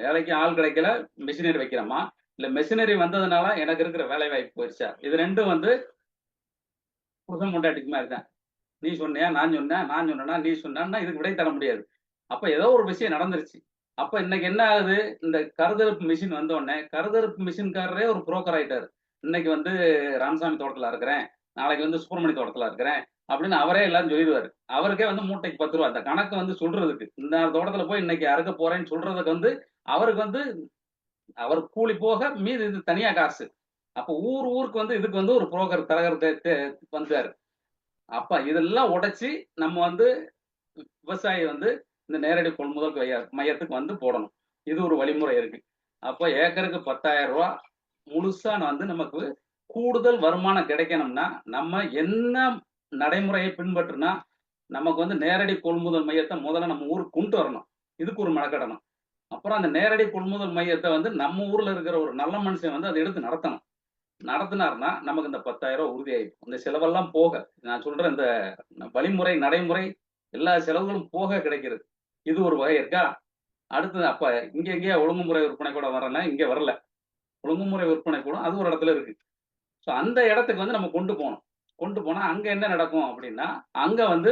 Speaker 2: வேலைக்கு ஆள் கிடைக்கல, மெஷினரி வைக்கிறோமா இல்ல மெஷினரி வந்ததுனால எனக்கு இருக்கிற வேலை வாய்ப்பு போயிடுச்சா? இது ரெண்டும் வந்து புருஷன் பொண்டாட்டிக்கு மாதிரி தான். நீ சொன்னியா நான் சொன்னேன், நான் சொன்னா நீ சொன்னா இதுக்கு விடை தர முடியாது. அப்ப ஏதோ ஒரு விஷயம் நடந்துருச்சு. அப்ப இன்னைக்கு என்ன ஆகுது, இந்த கருதறுப்பு மிஷின் வந்த உடனே கருதறுப்பு மிஷின்காரரே ஒரு புரோக்கர் ஆயிட்டாரு. இன்னைக்கு வந்து ராமசாமி தோட்டத்துல இருக்கிறேன், நாளைக்கு வந்து சுப்பிரமணி தோட்டத்துல இருக்கிறேன் அப்படின்னு அவரே எல்லாரும் சொல்லிடுவாரு. அவருக்கே வந்து மூட்டைக்கு 10 ரூபா. அந்த கணக்கு வந்து சொல்றதுக்கு இந்த தோட்டத்துல போய் இன்னைக்கு அறுக்க போறேன்னு சொல்றதுக்கு வந்து அவருக்கு வந்து அவர் கூலி போக மீது இது தனியா காசு. அப்ப ஊருக்கு வந்து இதுக்கு வந்து ஒரு புரோக்கர் தரகர் வந்தாரு. அப்ப இதெல்லாம் உடைச்சு நம்ம வந்து விவசாயி வந்து இந்த நேரடி கொள்முதல் மையத்துக்கு வந்து போடணும். இது ஒரு வழிமுறை இருக்கு. அப்போ ஏக்கருக்கு 10,000 ரூபாய் முழுசா வந்து நமக்கு கூடுதல் வருமானம் கிடைக்கணும்னா நம்ம என்ன நடைமுறையை பின்பற்றினா நமக்கு வந்து நேரடி கொள்முதல் மையத்தை முதல்ல நம்ம ஊருக்கு கொண்டு வரணும். இதுக்கு ஒரு மெனக்கடணும். அப்புறம் அந்த நேரடி கொள்முதல் மையத்தை வந்து நம்ம ஊர்ல இருக்கிற ஒரு நல்ல மனுஷன் வந்து அதை எடுத்து நடத்தணும். நடத்தினார்னா நமக்கு இந்த 10,000 ரூபாய் உறுதியாயிடும். இந்த செலவெல்லாம் போக நான் சொல்ற இந்த வழிமுறை நடைமுறை எல்லா செலவுகளும் போக கிடைக்கிறது. இது ஒரு வகை இருக்கா? அடுத்தது அப்ப இங்க எங்கேயா ஒழுங்குமுறை விற்பனை கூட வரல, இங்க வரல. ஒழுங்குமுறை விற்பனை கூட அது ஒரு இடத்துல இருக்கு. ஸோ அந்த இடத்துக்கு வந்து நம்ம கொண்டு போகணும். கொண்டு போனா அங்க என்ன நடக்கும் அப்படின்னா, அங்க வந்து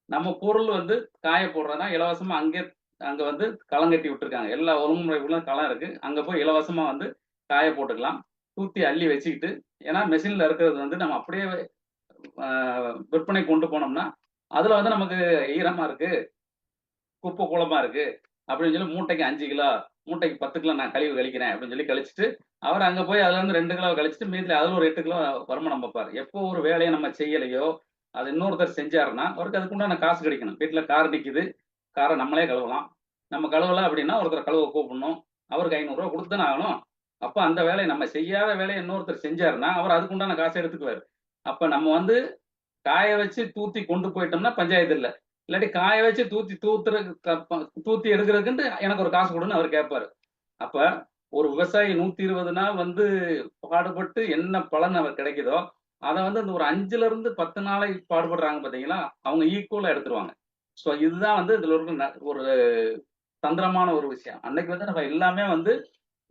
Speaker 2: நம்ம பொருள் வந்து காய போடுறதா இலவசமா அங்க வந்து களம் கட்டி விட்டுருக்காங்க. எல்லா ஒழுங்குமுறைக்குள்ள களம் இருக்கு. அங்க போய் இலவசமா வந்து காய போட்டுக்கலாம். தூத்தி அள்ளி வச்சுக்கிட்டு, ஏன்னா மெஷின்ல இருக்கிறது வந்து நம்ம அப்படியே விற்பனை கொண்டு போனோம்னா அதுல வந்து நமக்கு ஈரமா இருக்கு, குப்பை குளமா இருக்கு, அப்படின்னு சொல்லி மூட்டைக்கு 5 கிலோ, மூட்டைக்கு 10 கிலோ நான் கழிவு கழிக்கிறேன் அப்படின்னு சொல்லி கழிச்சிட்டு, அவர் அங்க போய் அதுல இருந்து 2 கிலோ கழிச்சிட்டு மீதில அதுல ஒரு 8 கிலோ வருமானம் பார்ப்பாரு. எப்போ ஒரு வேலையை நம்ம செய்யலையோ, அது இன்னொருத்தர் செஞ்சாருன்னா, அவருக்கு அதுக்குண்டான காசு கிடைக்கணும். வீட்டுல கார் நிக்குது, காரை நம்மளே கழுவலாம். நம்ம கழுவல அப்படின்னா ஒருத்தர் கழுவ கூப்பிடணும். அவருக்கு 500 ரூபா கொடுத்து தானே ஆகணும். அப்ப அந்த வேலையை நம்ம செய்யாத வேலையை இன்னொருத்தர் செஞ்சாருன்னா, அவர் அதுக்குண்டான காசை எடுத்துக்குவாரு. அப்ப நம்ம வந்து காய வச்சு தூத்தி கொண்டு போயிட்டோம்னா பஞ்சாயத்து இல்ல. இல்லாட்டி காய வச்சு தூத்தி எடுக்கிறதுக்குன்ட்டு எனக்கு ஒரு காசு கொடுன்னு அவர் கேட்பாரு. அப்ப ஒரு விவசாயி 120 நாள் வந்து பாடுபட்டு என்ன பலன் அவர் கிடைக்குதோ, அத வந்து அந்த ஒரு 5ல இருந்து 10 நாளைக்கு பாடுபடுறாங்க பார்த்தீங்களா, அவங்க ஈக்குவலா எடுத்துருவாங்க. ஸோ இதுதான் வந்து இதுல ஒரு ஒரு தந்திரமான ஒரு விஷயம். அன்னைக்கு வந்து நம்ம எல்லாமே வந்து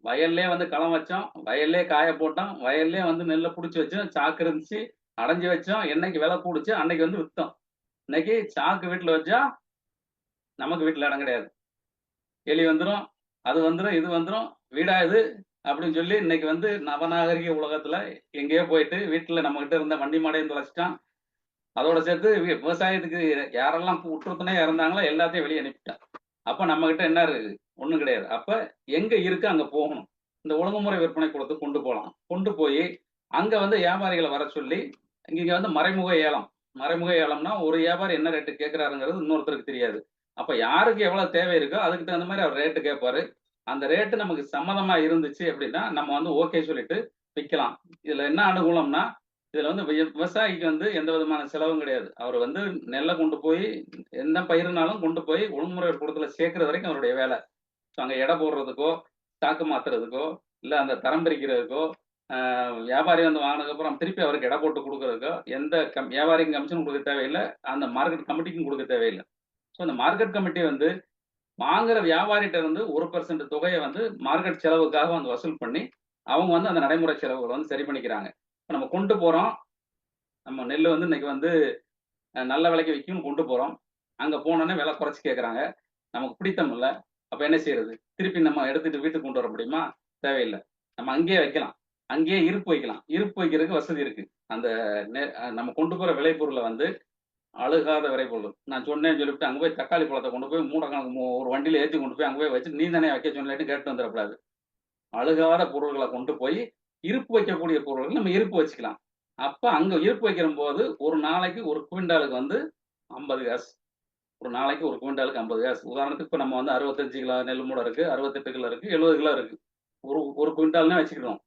Speaker 2: வயல்லயே வந்து களம் வச்சோம், வயல்லயே காய போட்டோம், வயல்லயே வந்து நெல்ல புடிச்சு வச்சோம், சாக்கு இருந்துச்சு, அடைஞ்சு வச்சோம். என்னைக்கு விலை கூடுச்சோ அன்னைக்கு வந்து வித்தோம். இன்னைக்கு சாக்கு வீட்ல வச்சா நமக்கு வீட்ல இடம் கிடையாது. எலி வந்துரும், அது வந்துரும், இது வந்துரும், வீடா இது அப்படின்னு சொல்லி இன்னைக்கு வந்து நவநாகரிக உலகத்துல எங்கேயோ போயிட்டு வீட்டுல நம்ம கிட்ட இருந்த வண்டி மாடையும் தொலைச்சிட்டான். அதோட சேர்த்து விவசாயத்துக்கு யாரெல்லாம் உற்றுத்துணையா இருந்தாங்களோ எல்லாத்தையும் வெளியே அனுப்பிட்டான். அப்ப நம்ம கிட்ட என்ன இருக்கு? ஒண்ணும் கிடையாது. அப்ப எங்க இருக்கு அங்க போகணும். இந்த ஒழுங்குமுறை விற்பனை கூடத்துக்கு கொண்டு போலாம். கொண்டு போய் அங்க வந்து வியாபாரிகளை வர சொல்லி இங்க வந்து மறைமுக ஏலம். மறைமுக ஏலம்னா ஒரு வியாபாரி என்ன ரேட்டு கேட்கிறாருங்கிறது இன்னொருத்தருக்கு தெரியாது. அப்ப யாருக்கு எவ்வளவு தேவை இருக்கோ அதுக்கு தகுந்த மாதிரி அவர் ரேட்டு கேட்பாரு. அந்த ரேட்டு நமக்கு சம்மதமா இருந்துச்சு அப்படின்னா நம்ம வந்து ஓகே சொல்லிட்டு விற்கலாம். இதுல என்ன அனுகூலம்னா இதுல வந்து விவசாயிக்கு வந்து எந்த விதமான செலவும் கிடையாது. அவர் வந்து நெல்லை கொண்டு போய் எந்த பயிருனாலும் கொண்டு போய் ஒழுங்குமுறை கூடத்துல சேர்க்கிற வரைக்கும் அவருடைய வேலை. ஸோ அங்க எடை போடுறதுக்கோ, ஸ்டாக்கு மாத்துறதுக்கோ, இல்ல அந்த தரம் பிரிக்கிறதுக்கோ, வியாபாரி வந்து வாங்கினதுக்கப்புறம் திருப்பி அவருக்கு எடை போட்டு கொடுக்கறதுக்கோ எந்த வியாபாரிக்கும் கமிஷன் கொடுக்க தேவையில்லை. அந்த மார்க்கெட் கமிட்டிக்கும் கொடுக்க தேவையில்லை. ஸோ அந்த மார்க்கெட் கமிட்டி வந்து வாங்குற வியாபாரிகிட்ட இருந்து 1% தொகையை வந்து மார்க்கெட் செலவுக்காக வந்து வசூல் பண்ணி அவங்க வந்து அந்த நடைமுறை செலவுகளை வந்து சரி பண்ணிக்கிறாங்க. இப்போ நம்ம கொண்டு போறோம், நம்ம நெல் வந்து இன்னைக்கு வந்து நல்ல விலைக்கு விற்கும்னு கொண்டு போறோம். அங்க போனோன்னே விலை குறைச்சு கேட்கறாங்க. நமக்கு பிடித்தம் இல்ல. அப்ப என்ன செய்யறது? திருப்பி நம்ம எடுத்துட்டு வீட்டுக்கு கொண்டு வர முடியுமா? தேவையில்லை. நம்ம அங்கேயே வைக்கலாம். அங்கேயே இருப்பு வைக்கலாம். இருப்பு வைக்கிறதுக்கு வசதி இருக்கு. அந்த நம்ம கொண்டு போற விளைபொருளை வந்து அழுகாத விளைபொருள். நான் சொன்னேன்னு சொல்லிவிட்டு அங்க போய் தக்காளி பழத்தை கொண்டு போய் மூட்டை கணக்கு ஒரு வண்டியில ஏத்தி கொண்டு போய் அங்க போய் வச்சு நீ தானே வைக்க சொன்னேன்னு கேட்டு வந்துடக்கூடாது. அழுகாத பொருள்களை கொண்டு போய் இருப்பு வைக்கக்கூடிய பொருள்கள் நம்ம இருப்பு வச்சுக்கலாம். அப்ப அங்க இருப்பு வைக்கிற போது ஒரு நாளைக்கு ஒரு குவிண்டாலுக்கு வந்து 50 காசு. ஒரு நாளைக்கு ஒரு குவிண்டாலுக்கு 50 காசு. உதாரணத்துக்கு இப்ப நம்ம வந்து 65 கிலோ நெல் மூடை இருக்கு, 68 கிலோ இருக்கு, 70 கிலோ இருக்கு. ஒரு ஒரு குவிண்டால்னே வச்சுக்கிடுவோம்.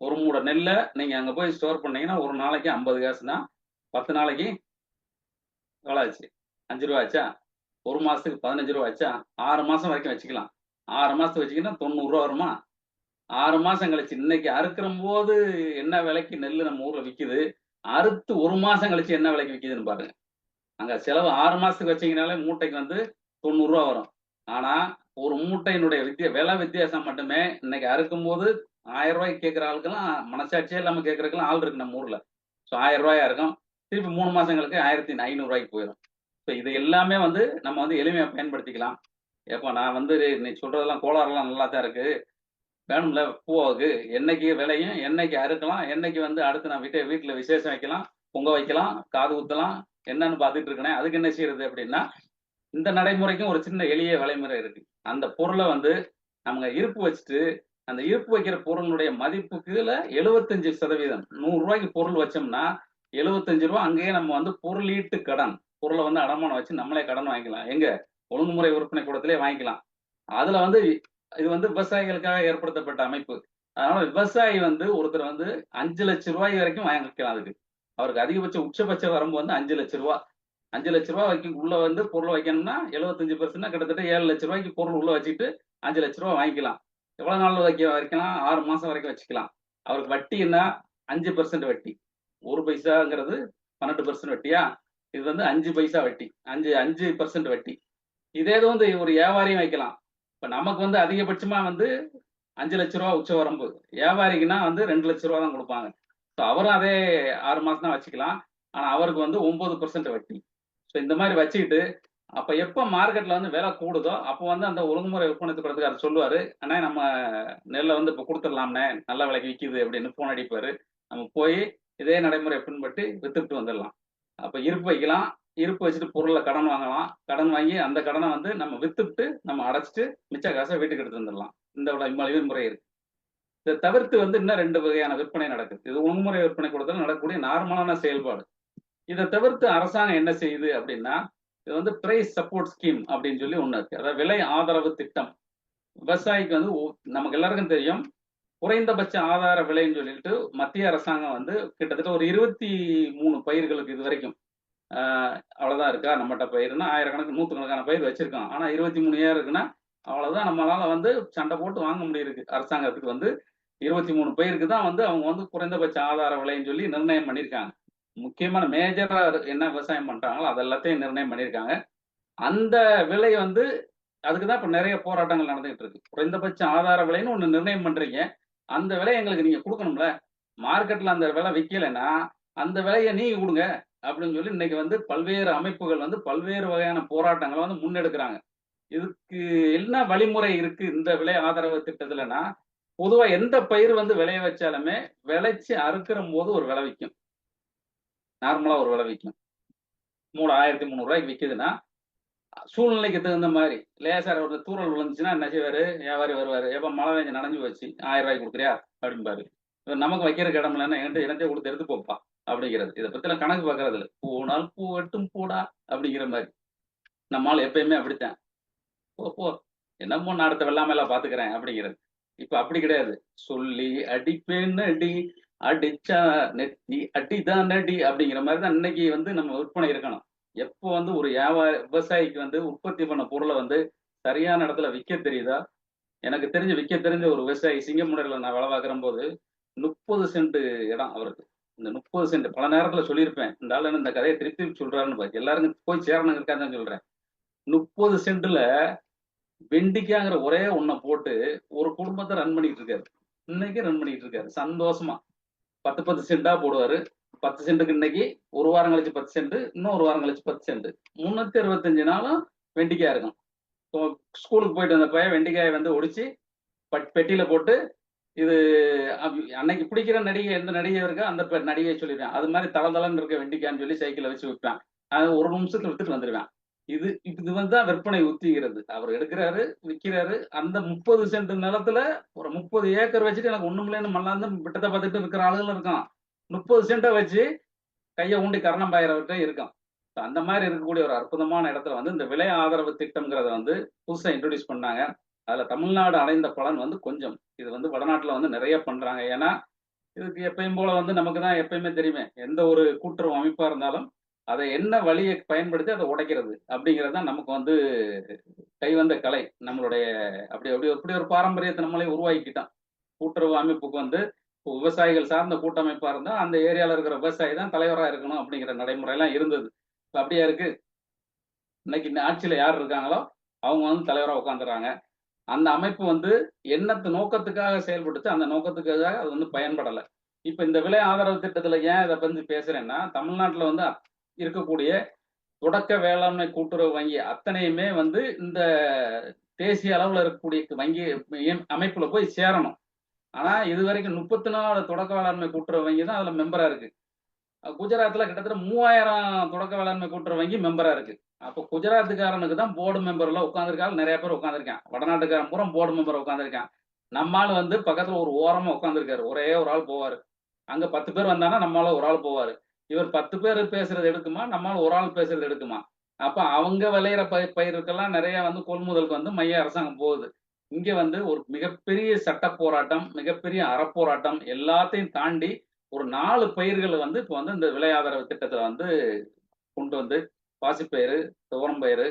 Speaker 2: ஒரு மூடை நெல்ல நீங்க அங்க போய் ஸ்டோர் பண்ணீங்கன்னா ஒரு நாளைக்கு 50 காசுன்னா 10 நாளைக்கு எவ்வளோ ஆச்சு? 5 ரூபா ஆச்சா? ஒரு மாசத்துக்கு 15 ரூபா ஆச்சா? 6 மாசம் வரைக்கும் வச்சுக்கலாம். 6 மாசத்துக்கு வச்சுக்கிட்டா 90 ரூபா வருமா? 6 மாசம் கழிச்சு இன்னைக்கு அறுக்கிற போது என்ன விலைக்கு நெல் நம்ம ஊர்ல விக்குது, அறுத்து 1 மாசம் கழிச்சு என்ன விலைக்கு விக்குதுன்னு பாருங்க. அங்க செலவு 6 மாசத்துக்கு வச்சீங்கனாலே மூட்டைக்கு வந்து 90 ரூபா வரும். ஆனா ஒரு மூட்டையினுடைய விலை வித்தியாசம் மட்டுமே இன்னைக்கு அறுக்கும் போது 1000 ரூபாய்க்கு கேட்கிற ஆளுக்கெல்லாம் மனசாட்சியே இல்லாம கேட்கறதுக்கெல்லாம் ஆள் இருக்கு நம்ம ஊர்ல. ஸோ 1000 ரூபாயா இருக்கும். திருப்பி 3 மாசங்களுக்கு 1500 ரூபாய்க்கு போயிடும். ஸோ இது எல்லாமே வந்து நம்ம வந்து எளிமையா பயன்படுத்திக்கலாம். ஏப்பா நான் வந்து நீ சொல்றதெல்லாம் கோளாறுலாம் நல்லா தான் இருக்கு. வேணும்ல பூவாவுக்கு என்னைக்கு விளையும், என்னைக்கு அறுக்கலாம், என்னைக்கு வந்து அடுத்து நான் வீட்டுல விசேஷம் வைக்கலாம், பொங்க வைக்கலாம், காது குத்தலாம், என்னன்னு பார்த்துட்டு இருக்கேன். அதுக்கு என்ன செய்யறது அப்படின்னா இந்த நடைமுறைக்கும் ஒரு சின்ன எளிய வழிமுறை இருக்கு. அந்த பொருளை வந்து நம்ம இருப்பு வச்சுட்டு அந்த இருப்பு வைக்கிற பொருளுடைய மதிப்புக்குல 75% 100 ரூபாய்க்கு பொருள் வச்சோம்னா 75 ரூபா அங்கேயே நம்ம வந்து பொருளீட்டு கடன் பொருளை வந்து அடமானம் வச்சு நம்மளே கடன் வாங்கிக்கலாம். எங்க ஒழுங்குமுறை விற்பனை கூடத்திலே வாங்கிக்கலாம். அதுல வந்து இது வந்து விவசாயிகளுக்காக ஏற்படுத்தப்பட்ட அமைப்பு. அதனால விவசாயி வந்து ஒருத்தர் வந்து 5 லட்சம் ரூபாய் வரைக்கும் வாங்கிக்கலாம். அதுக்கு அவருக்கு அதிகபட்ச உச்சபட்ச வரம்பு வந்து 5 லட்சம் ரூபாய். 5 லட்சம் ரூபாய் உள்ள வந்து பொருள் வைக்கணும்னா 75% கிட்டத்தட்ட 7 லட்சம் ரூபாய்க்கு பொருள் உள்ள வச்சுட்டு 5 லட்சம் ரூபாய் வாங்கிக்கலாம். எவ்வளவு நாள் வைக்கலாம்? 6 மாசம் வரைக்கும் வச்சுக்கலாம். அவருக்கு வட்டி என்ன? 5% வட்டி. 1 பைசாங்கிறது 12% வட்டியா? இது வந்து 5 பைசா வட்டி. 5% வட்டி. இதே இது வந்து ஒரு வியாபாரியும் வைக்கலாம். இப்ப நமக்கு வந்து அதிகபட்சமா வந்து 5 லட்சம் ரூபாய் உச்ச வரம்பு. வியாபாரிக்குன்னா வந்து 2 லட்சம் ரூபாய் தான் கொடுப்பாங்க. அவரும் அதே 6 மாசம் தான் வச்சுக்கலாம். ஆனா அவருக்கு வந்து 9% வட்டி. ஸோ இந்த மாதிரி வச்சுக்கிட்டு அப்ப எப்ப மார்க்கெட்ல வந்து விலை கூடுதோ அப்ப வந்து அந்த ஒழுங்குமுறை விற்பனை கூடத்துக்காரர் சொல்லுவாரு, அண்ணா நம்ம நெல்லை வந்து இப்ப கொடுத்துடலாம்ண்ணே, நல்ல விலைக்கு விற்கிது அப்படின்னு போன் அடிப்பாரு. நம்ம போய் இதே நடைமுறை பின்பற்றி வித்துட்டு வந்துடலாம். அப்ப இருப்பு வைக்கலாம். இருப்பு வச்சுட்டு பொருளை கடன் வாங்கலாம். கடன் வாங்கி அந்த கடனை வந்து நம்ம வித்துட்டு நம்ம அடைச்சிட்டு மிச்ச காசை வீட்டுக்கு எடுத்து வந்துடலாம். இந்த வழிமுறை இருக்கு. இதை தவிர்த்து வந்து இன்னும் 2 வகையான விற்பனை நடக்குது. இது ஒழுங்குமுறை விற்பனை கூடத்தில் நடக்கக்கூடிய நார்மலான செயல்பாடு. இதை தவிர்த்து அரசாங்கம் என்ன செய்யுது அப்படின்னா, இது வந்து பிரைஸ் சப்போர்ட் ஸ்கீம் அப்படின்னு சொல்லி ஒண்ணு இருக்கு. அதாவது விலை ஆதரவு திட்டம். விவசாயிக்கு வந்து நமக்கு எல்லாருக்கும் தெரியும், குறைந்தபட்ச ஆதார விலைன்னு சொல்லிட்டு மத்திய அரசாங்கம் வந்து கிட்டத்தட்ட ஒரு 23 பயிர்களுக்கு இது வரைக்கும் அவ்வளவுதான் இருக்கா நம்மகிட்ட பயிர்னா ஆயிரக்கணக்கு நூற்றுக்கணக்கான பயிர் வச்சிருக்கோம். ஆனா 23 இருக்குன்னா அவ்வளவுதான் நம்மளால வந்து சண்டை போட்டு வாங்க முடியிருக்கு. அரசாங்கத்துக்கு வந்து 23 பயிருக்கு தான் வந்து அவங்க வந்து குறைந்தபட்ச ஆதார விலைன்னு சொல்லி நிர்ணயம் பண்ணியிருக்காங்க. முக்கியமான மேஜரா என்ன விவசாயம் பண்றாங்களோ அது எல்லாத்தையும் நிர்ணயம் பண்ணியிருக்காங்க. அந்த விலை வந்து அதுக்குதான் இப்ப நிறைய போராட்டங்கள் நடந்துகிட்டு இருக்கு. குறைந்தபட்ச ஆதார விலைன்னு ஒண்ணு நிர்ணயம் பண்றீங்க, அந்த விலையை எங்களுக்கு நீங்க கொடுக்கணும்ல. மார்க்கெட்ல அந்த விலை விற்கலைன்னா அந்த விலையை நீங்க கொடுங்க அப்படின்னு சொல்லி இன்னைக்கு வந்து பல்வேறு அமைப்புகள் வந்து பல்வேறு வகையான போராட்டங்களை வந்து முன்னெடுக்கிறாங்க. இதுக்கு என்ன வழிமுறை இருக்கு இந்த விலை ஆதரவு திட்டத்துலன்னா, பொதுவா எந்த பயிர் வந்து விளைய வச்சாலுமே விளைச்சு அறுக்கிற போது ஒரு விலை விற்கும். நார்மலா ஒரு விலை விற்கும். மூணு 1300 ரூபாய்க்கு விற்குதுன்னா சூழ்நிலைக்கு தகுந்த மாதிரி லேசா ஒரு தூரல் விழுந்துச்சுன்னா என்ன செய்வாரு, வியாபாரி வருவாரு, எப்ப மழை பெஞ்சு நனைஞ்சு போச்சு 1000 ரூபாய்க்கு கொடுக்குறியா அப்படிம்பாரு. இவர் நமக்கு வைக்கிற இடம் இல்லைன்னா என்கிட்ட இடத்தையும் கொடுத்து எடுத்து போப்பா அப்படிங்கிறது. இதை பத்தின கணக்கு பார்க்கறது இல்லை. பூனால் பூ வெட்டும் பூடா அப்படிங்கிற மாதிரி நம்மால் எப்பயுமே அப்படித்தான். போ போ என்னமோ நான் அடுத்த வெள்ளாமையெல்லாம் பாத்துக்கிறேன் அப்படிங்கிறது. இப்ப அப்படி கிடையாது. சொல்லி அடிப்பேன்னு அடி, அடிச்சா நெத்தி அடிதான் அடி அப்படிங்கிற மாதிரி தான் இன்னைக்கு வந்து நம்ம விற்பனை இருக்கணும். எப்போ வந்து ஒரு விவசாயிக்கு வந்து உற்பத்தி பண்ண பொருளை வந்து சரியான இடத்துல விற்க தெரியுதா? எனக்கு தெரிஞ்சு விற்க தெரிஞ்ச ஒரு விவசாயி சிங்கமுனையில நான் வேலை பார்க்கிற போது 30 சென்ட் இடம் அவருக்கு. இந்த 30 சென்ட் பல நேரத்துல சொல்லியிருப்பேன். இந்த ஆளு இந்த கதையை திருப்பி சொல்றாருன்னு பாத்து எல்லாருக்கும் போய் சேரணும் இருக்காதான் சொல்றேன். 30 சென்ட்ல வெண்டிக்காங்கிற ஒரே ஒன்ன போட்டு ஒரு குடும்பத்தை ரன் பண்ணிட்டு இருக்காரு. இன்னைக்கு ரன் பண்ணிட்டு இருக்காரு சந்தோஷமா. 10 சென்டா போடுவாரு. 10 சென்ட்டுக்கு இன்னைக்கு ஒரு வாரம் கழிச்சு 10 சென்ட், இன்னும் ஒரு வாரம் கழிச்சு 10 சென்ட். 365 நாளும் வெண்டிக்காய் இருக்கும். ஸ்கூலுக்கு போயிட்டு வந்த பையன் வெண்டிக்காயை வந்து ஒடிச்சு பெட்டியில போட்டு இது அன்னைக்கு பிடிக்கிற நடிகை எந்த நடிகை இருக்கோ அந்த நடிகையை சொல்லிடுவேன். அது மாதிரி தளதளன்னு இருக்க வெண்டிக்கான்னு சொல்லி சைக்கிளை வச்சு விற்பேன். அது ஒரு நிமிஷத்துல வித்துட்டு வந்துடுவேன். இது வந்து தான் விற்பனை உத்திகிறது. அவர் எடுக்கிறாரு, விற்கிறாரு. அந்த 30 சென்ட் நிலத்துல ஒரு 30 ஏக்கர் வச்சுட்டு எனக்கு ஒண்ணுமில்லைன்னு மல்லாந்து விட்டத்தை பார்த்துட்டு இருக்கிற ஆளுகளும் இருக்கான். 30 சென்ட்டை வச்சு கையை ஊண்டி கரணம் பாயிரவர்கிட்ட இருக்கான். அந்த மாதிரி இருக்கக்கூடிய ஒரு அற்புதமான இடத்துல வந்து இந்த விலை ஆதரவு திட்டம்ங்கிறத வந்து புதுசா இன்ட்ரோடியூஸ் பண்ணாங்க. அதுல தமிழ்நாடு அடைந்த பலன் வந்து கொஞ்சம். இது வந்து வடநாட்டுல வந்து நிறைய பண்றாங்க. ஏன்னா இதுக்கு எப்பயும் போல வந்து நமக்கு தான் எப்பயுமே தெரியுமே, எந்த ஒரு கூட்டுறவு அமைப்பா இருந்தாலும் அதை என்ன வழியை பயன்படுத்தி அதை உடைக்கிறது அப்படிங்கிறது தான் நமக்கு வந்து கைவந்த கலை. நம்மளுடைய அப்படி அப்படி அப்படி ஒரு பாரம்பரியத்தை நம்மளே உருவாக்கிட்டோம். கூட்டுறவு அமைப்புக்கு வந்து விவசாயிகள் சார்ந்த கூட்டமைப்பா இருந்தா அந்த ஏரியால இருக்கிற விவசாயி தான் தலைவரா இருக்கணும் அப்படிங்கிற நடைமுறை எல்லாம் இருந்தது. அப்படியா இருக்கு. இன்னைக்கு இந்த ஆட்சியில யார் இருக்காங்களோ அவங்க வந்து தலைவரா உட்காந்துறாங்க. அந்த அமைப்பு வந்து என்னத்து நோக்கத்துக்காக செயல்படுத்து, அந்த நோக்கத்துக்காக அது வந்து பயன்படலை. இப்ப இந்த விலை ஆதரவு திட்டத்துல ஏன் இதை பத்தி பேசுறேன்னா, தமிழ்நாட்டுல வந்து இருக்கக்கூடிய தொடக்க வேளாண்மை கூட்டுறவு வங்கி அத்தனையுமே வந்து இந்த தேசிய அளவுல இருக்கக்கூடிய வங்கி அமைப்புல போய் சேரணும். ஆனா இது வரைக்கும் 34 தொடக்க வேளாண்மை கூட்டுறவு வங்கி தான் அதுல மெம்பரா இருக்கு. குஜராத்ல கிட்டத்தட்ட 3000 தொடக்க வேளாண்மை கூட்டுறவு வங்கி மெம்பரா இருக்கு. அப்போ குஜராத்துக்காரனுக்கு தான் போர்டு மெம்பர்ல உட்காந்துருக்காங்க. நிறைய பேர் உட்காந்துருக்கான். வடநாட்டுக்காரன் பூரா போர்டு மெம்பர் உட்காந்துருக்கான். நம்மால் வந்து பக்கத்துல ஒரு ஓரமா உட்காந்துருக்காரு. ஒரே ஒரு ஆள் போவாரு. அங்க 10 பேர் வந்தானா நம்மால ஒரு ஆள் போவாரு. இவர் 10 பேர் பேசுறது எடுக்குமா, நம்மால ஒரு ஆள் பேசுறது எடுக்குமா? அப்ப அவங்க விளையிற பயிருக்கெல்லாம் நிறைய வந்து கொள்முதலுக்கு வந்து மைய அரசாங்கம் போகுது. இங்க வந்து ஒரு மிகப்பெரிய சட்ட போராட்டம், மிகப்பெரிய அறப்போராட்டம் எல்லாத்தையும் தாண்டி ஒரு 4 பயிர்கள் வந்து இப்போ வந்து இந்த விலை ஆதரவு திட்டத்துல வந்து கொண்டு வந்து பாசிப்பயிறு, துவரம்பயிறு,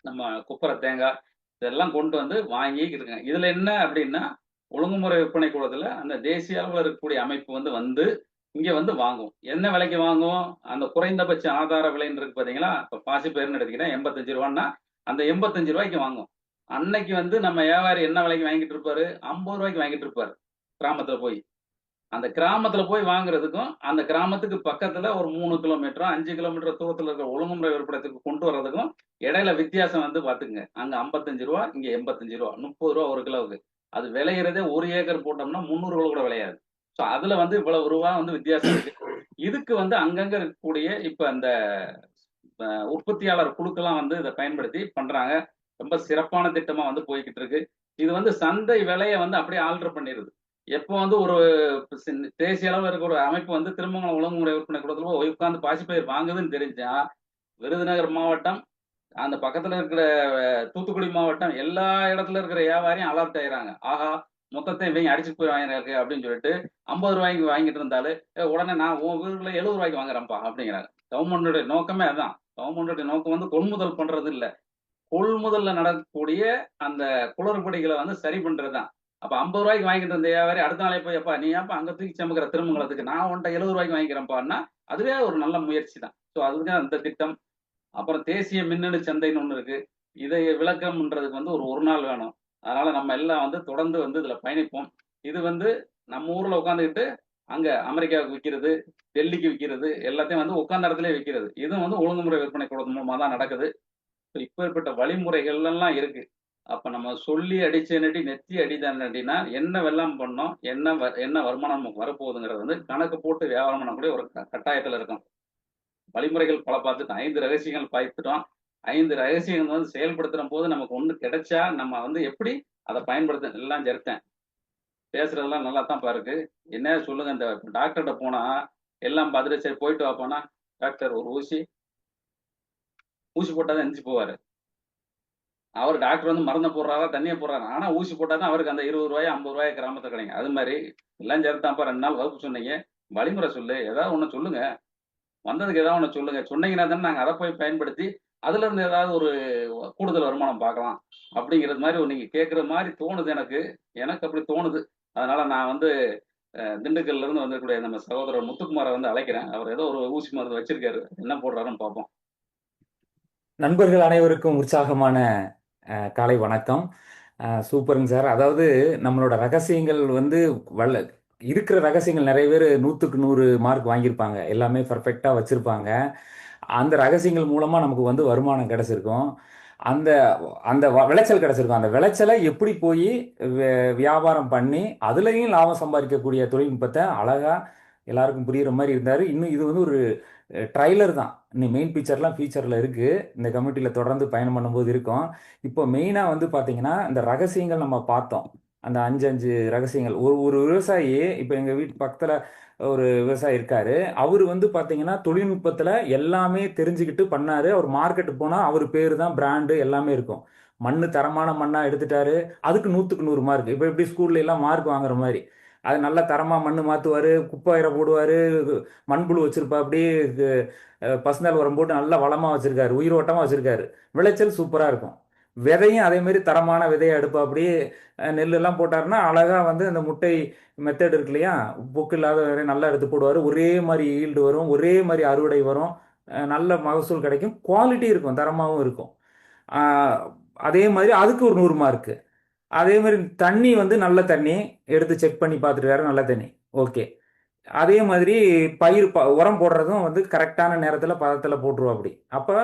Speaker 2: நம்ம குப்பரை தேங்காய் இதெல்லாம் கொண்டு வந்து வாங்கி இருக்காங்க. இதுல என்ன அப்படின்னா, ஒழுங்குமுறை விற்பனை கூடத்துல அந்த தேசிய அளவில் இருக்கக்கூடிய அமைப்பு வந்து இங்க வந்து வாங்கும். என்ன விலைக்கு வாங்கும்? அந்த குறைந்தபட்ச ஆதார விலைன்னு இருக்கு பாத்தீங்களா? இப்ப பாசிப்பயிறுன்னு எடுத்துக்கிட்டா 85 ரூபான்னா அந்த 85 ரூபாய்க்கு வாங்கும். அன்னைக்கு வந்து நம்ம வியாபாரி என்ன விலைக்கு வாங்கிட்டு இருப்பாரு? 50 ரூபாய்க்கு வாங்கிட்டு இருப்பாரு கிராமத்துல போய். அந்த கிராமத்துல போய் வாங்குறதுக்கும் அந்த கிராமத்துக்கு பக்கத்துல ஒரு 3 கிலோமீட்டர் 5 கிலோமீட்டர் தூரத்துல இருக்கிற ஒழுங்குமுறை விற்பனத்துக்கு கொண்டு வர்றதுக்கும் இடையில வித்தியாசம் வந்து பாத்துங்க. அங்க 55 ரூபா, இங்க 85 ரூபா, 30 ரூபா ஒரு கிலோவுக்கு. அது விளையிறதே 1 ஏக்கர் போட்டோம்னா 300 கிலோ கூட விளையாது. ஸோ அதுல வந்து இவ்வளவு ரூபா வந்து வித்தியாசம் இருக்கு. இதுக்கு வந்து அங்கங்க இருக்கக்கூடிய இப்ப அந்த உற்பத்தியாளர் குழுக்கெல்லாம் வந்து இதை பயன்படுத்தி பண்றாங்க. ரொம்ப சிறப்பான திட்டமா வந்து போய்கிட்டு இருக்கு. இது வந்து சந்தை விலையை வந்து அப்படியே ஆல்டர் பண்ணிடுது. எப்போ வந்து ஒரு தேசிய அளவில் இருக்க ஒரு அமைப்பு வந்து திருமங்கலம் ஒழுங்குமுறை விற்பனை கூடத்துல போய் உட்கார்ந்து பாசிப்பயிர் வாங்குதுன்னு தெரிஞ்சா, விருதுநகர் மாவட்டம், அந்த பக்கத்துல இருக்கிற தூத்துக்குடி மாவட்டம், எல்லா இடத்துல இருக்கிற வியாபாரியும் அலர்ட் ஆயிடுறாங்க. ஆஹா, மொத்தத்தை இவங்க அடிச்சுட்டு போய் வாங்கினாரு அப்படின்னு சொல்லிட்டு 50 ரூபாய்க்கு வாங்கிட்டு இருந்தாலும் உடனே நான் உன் ஊர்ல 70 ரூபாய்க்கு வாங்குறேன்ப்பா அப்படிங்கிறாங்க. கவர்மெண்டோட நோக்கமே அதான். கவர்மெண்டோட நோக்கம் வந்து கொள்முதல் பண்றது இல்ல, கொள்முதல்ல நடக்கக்கூடிய அந்த குளறுபடிகளை வந்து சரி பண்றதுதான். அப்ப 50 ரூபாய்க்கு வாங்கிட்டு இருந்த வியாபாரி அடுத்த நாளே போய், அப்பா நீ ஏப்பா அங்க தூக்கி சமைக்கிற திருமங்கலத்துக்கு, நான் உன்ட்ட 70 ரூபாய்க்கு வாங்கிக்கிறேன்ப்பான்னா அதுவே ஒரு நல்ல முயற்சி தான். ஸோ அதுதான் அந்த திட்டம். அப்புறம் தேசிய மின்னணு சந்தைன்னு ஒண்ணு இருக்கு. இதை விளக்கம்ன்றதுக்கு வந்து ஒரு நாள் வேணும். அதனால நம்ம எல்லாம் வந்து தொடர்ந்து வந்து இதுல பயணிப்போம். இது வந்து நம்ம ஊர்ல உட்காந்துக்கிட்டு அங்க அமெரிக்காவுக்கு விற்கிறது, டெல்லிக்கு விற்கிறது, எல்லாத்தையும் வந்து உட்கார்ந்த இடத்துல விற்கிறது. இதுவும் வந்து ஒழுங்குமுறை விற்பனை கூடத்து மூலமா தான் நடக்குது. இப்பேற்பட்ட வழிமுறைகள் எல்லாம் இருக்கு. அப்ப நம்ம சொல்லி அடிச்சேனடி நெத்தி அடிதானடினா என்ன வெள்ளாம பண்ணோம், என்ன வருமானம் நமக்கு வரப்போகுதுங்கிறது வந்து கணக்கு போட்டு வியாபாரம் பண்ணக்கூடிய ஒரு கட்டாயத்துல இருக்கும். வழிமுறைகள் பல பார்த்துட்டோம். 5 ரகசியங்கள் பார்த்துட்டோம். 5 ரகசியங்கள் வந்து செயல்படுத்துற போது நமக்கு ஒண்ணு கிடைச்சா நம்ம வந்து எப்படி அதை பயன்படுத்த எல்லாம் ஜெர்த்தேன். பேசுறதெல்லாம் நல்லா தான் இருக்கு. என்ன சொல்லுங்க, இந்த டாக்டர்கிட்ட போனா எல்லாம் பார்த்துட்டு சரி போயிட்டு வா போனா, டாக்டர் ஒரு ஊசி போட்டாதான் எந்திரிச்சு போவாரு. அவர் டாக்டர் வந்து மருந்தை போடுறாரா தண்ணியை போடுறாரு, ஆனா ஊசி போட்டாதான் அவருக்கு அந்த 20 ரூபாய் 50 ரூபாய் கிராமத்தை கிடைக்கும். அது மாதிரி எல்லாம் ஜெர்த்தான்ப்பா. 2 நாள் வகுப்பு சொன்னீங்க, வழிமுறை சொல்லு, ஏதாவது ஒண்ணு சொல்லுங்க. வந்ததுக்கு ஏதாவது ஒண்ணு சொல்லுங்க. சொன்னீங்கன்னா தானே நாங்க அதை போய் பயன்படுத்தி அதுல இருந்து ஏதாவது ஒரு கூடுதல் வருமானம் பார்க்கலாம் அப்படிங்கிறது மாதிரி நீங்க கேட்குற மாதிரி தோணுது எனக்கு. எனக்கு அப்படி தோணுது. அதனால நான் வந்து திண்டுக்கல்ல இருந்து வந்திருக்கக்கூடிய நம்ம சகோதரர் முத்துக்குமாரை வந்து அழைக்கிறேன். அவர் ஏதோ ஒரு ஊசி மருந்து வச்சிருக்காரு, என்ன போடுறாருன்னு பார்ப்போம்.
Speaker 3: நண்பர்கள் அனைவருக்கும் உற்சாகமான காலை வணக்கம். சூப்பருங்க சார். அதாவது நம்மளோட ரகசியங்கள் வந்து இருக்கிற ரகசியங்கள் நிறைய பேர் 100க்கு 100 மார்க் வாங்கியிருப்பாங்க, எல்லாமே பர்ஃபெக்டாக வச்சுருப்பாங்க. அந்த ரகசியங்கள் மூலமாக நமக்கு வந்து வருமானம் கிடச்சிருக்கும், அந்த அந்த விளைச்சல் கிடச்சிருக்கும். அந்த விளைச்சலை எப்படி போய் வியாபாரம் பண்ணி அதுலேயும் லாபம் சம்பாதிக்கக்கூடிய தொழில்நுட்பத்தை அழகாக எல்லாருக்கும் புரிகிற மாதிரி இருந்தார். இன்னும் இது வந்து ஒரு ட்ரைலர் தான், இன்னும் மெயின் பிக்சர்லாம் ஃபியூச்சரில் இருக்குது. இந்த கமிட்டியில் தொடர்ந்து பயணம் பண்ணும்போது இருக்கும். இப்போ மெயினாக வந்து பார்த்தீங்கன்னா இந்த ரகசியங்கள் நம்ம பார்த்தோம், அந்த 5 ரகசியங்கள். ஒரு ஒரு விவசாயி, இப்போ எங்கள் வீட்டு பக்கத்தில் ஒரு விவசாயி இருக்காரு. அவர் வந்து பார்த்தீங்கன்னா தொழில்நுட்பத்தில் எல்லாமே தெரிஞ்சுக்கிட்டு பண்ணார். அவர் மார்க்கெட்டு போனால் அவர் பேர் தான் பிராண்டு எல்லாமே இருக்கும். மண் தரமான மண்ணாக எடுத்துட்டாரு, அதுக்கு 100க்கு 100 மார்க். இப்போ எப்படி ஸ்கூல்ல எல்லாம் மார்க் வாங்குற மாதிரி அது நல்ல தரமாக மண் மாற்றுவார், குப்பையிற போடுவார், மண்புழு வச்சுருப்பா, அப்படியே பசுந்தாள் உரம் போட்டு நல்லா வளமாக வச்சுருக்காரு, உயிரோட்டமாக வச்சுருக்காரு. விளைச்சல் சூப்பராக இருக்கும். விதையும் அதேமாரி தரமான விதையை எடுப்பா, அப்படியே நெல்லெல்லாம் போட்டாருன்னா அழகாக வந்து அந்த முட்டை மெத்தட் இருக்கு இல்லையா, பொக்கு இல்லாத விதை நல்லா எடுத்து போடுவார். ஒரே மாதிரி ஈல்டு வரும், ஒரே மாதிரி அறுவடை வரும், நல்ல மகசூல் கிடைக்கும், குவாலிட்டி இருக்கும், தரமாகவும் இருக்கும். அதே மாதிரி அதுக்கு ஒரு 100 மார்க்கு. அதே மாதிரி தண்ணி வந்து நல்ல தண்ணி எடுத்து செக் பண்ணி பார்த்துட்டு நல்ல தண்ணி, ஓகே. அதே மாதிரி பயிர் உரம் போடுறதும் வந்து கரெக்டான நேரத்தில் பதத்தில் போட்டுருவோம். அப்படி அப்போ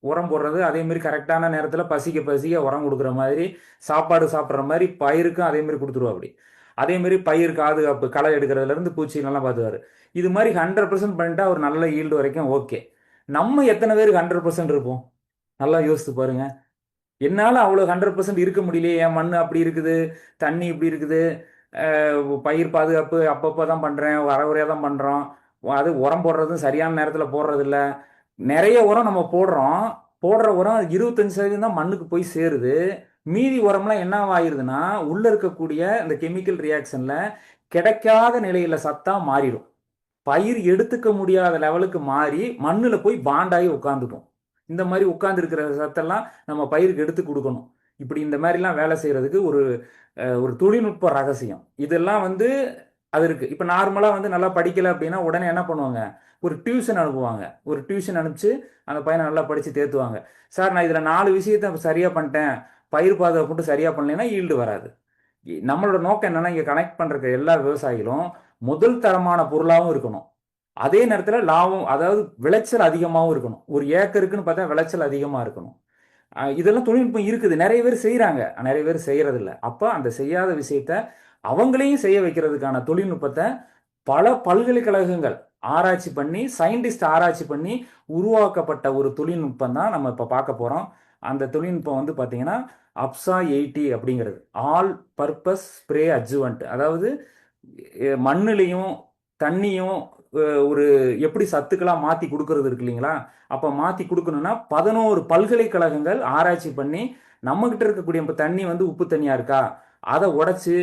Speaker 3: உரம் போடுறது அதே மாதிரி கரெக்டான நேரத்தில் பசிக்க உரம் கொடுக்குற மாதிரி, சாப்பாடு சாப்பிட்ற மாதிரி பயிருக்கும் அதே மாதிரி கொடுத்துருவோம். அப்படி அதே மாதிரி பயிர் பாதுகாப்பு, களை எடுக்கிறதுலேருந்து பூச்சிகள்லாம் பார்த்துவார். இது மாதிரி 100% பண்ணிட்டா ஒரு நல்ல ஈல்டு வரைக்கும் ஓகே. நம்ம எத்தனை பேருக்கு 100% இருப்போம்? நல்லா யோசித்து பாருங்க. என்னால் அவ்வளோ 100% இருக்க முடியலையே, என் மண் அப்படி இருக்குது, தண்ணி இப்படி இருக்குது, பயிர் பாதுகாப்பு அப்பப்போ தான் பண்ணுறேன், அரைகுறையாக தான் பண்ணுறோம், அது உரம் போடுறதும் சரியான நேரத்தில் போடுறதில்ல. நிறைய உரம் நம்ம போடுற உரம் 25% தான் மண்ணுக்கு போய் சேருது. மீதி உரம்லாம் என்ன ஆகிருதுன்னா உள்ளே இருக்கக்கூடிய இந்த கெமிக்கல் ரியாக்ஷனில் கிடைக்காத நிலையில் சத்தாக மாறிடும். பயிர் எடுத்துக்க முடியாத லெவலுக்கு மாறி மண்ணில் போய் பாண்டாகி உட்காந்துக்கும். இந்த மாதிரி உட்கார்ந்துருக்கிற சத்தெல்லாம் நம்ம பயிருக்கு எடுத்து கொடுக்கணும். இப்படி இந்த மாதிரிலாம் வேலை செய்கிறதுக்கு ஒரு தொழில்நுட்ப ரகசியம் இதெல்லாம் வந்து அது இருக்குது. இப்போ நார்மலாக வந்து நல்லா படிக்கலை அப்படின்னா உடனே என்ன பண்ணுவாங்க, ஒரு டியூஷன் அனுப்புவாங்க. ஒரு டியூஷன் அனுப்பிச்சு அந்த பையனை நல்லா படித்து தேத்துவாங்க. சார் நான் இதில் 4 விஷயத்த சரியாக பண்ணிட்டேன், பயிர் பாதுகாப்பு மட்டும் சரியாக பண்ணலைன்னா ஈல்டு வராது. நம்மளோட நோக்கம் என்னென்னா இங்கே கனெக்ட் பண்ணுற எல்லா விவசாயிகளும் முதல் தரமான பொருளாகவும் இருக்கணும், அதே நேரத்தில் லாபம், அதாவது விளைச்சல் அதிகமாகவும் இருக்கணும். ஒரு ஏக்கருக்குன்னு பார்த்தா விளைச்சல் அதிகமாக இருக்கணும். இதெல்லாம் தொழில்நுட்பம் இருக்குது, நிறைய பேர் செய்கிறாங்க, நிறைய பேர் செய்கிறதில்ல. அப்போ அந்த செய்யாத விஷயத்த அவங்களையும் செய்ய வைக்கிறதுக்கான தொழில்நுட்பத்தை பல பல்கலைக்கழகங்கள் ஆராய்ச்சி பண்ணி சயின்டிஸ்ட் ஆராய்ச்சி பண்ணி உருவாக்கப்பட்ட ஒரு தொழில்நுட்பம் தான் நம்ம இப்போ பார்க்க போகிறோம். அந்த தொழில்நுட்பம் வந்து பார்த்தீங்கன்னா அப்சா 80 அப்படிங்கிறது ஆல் பர்பஸ் ஸ்ப்ரே அட்ஜுவன்ட். அதாவது மண்ணுலையும் தண்ணியும் ஒரு எப்படி சத்துக்களாக மாற்றி கொடுக்கறது இருக்கு இல்லைங்களா? அப்போ மாற்றி கொடுக்கணும்னா 11 பல்கலைக்கழகங்கள் ஆராய்ச்சி பண்ணி நம்மகிட்ட இருக்கக்கூடிய இப்போ தண்ணி வந்து உப்பு தண்ணியாக இருக்கா, அதை உடைச்சு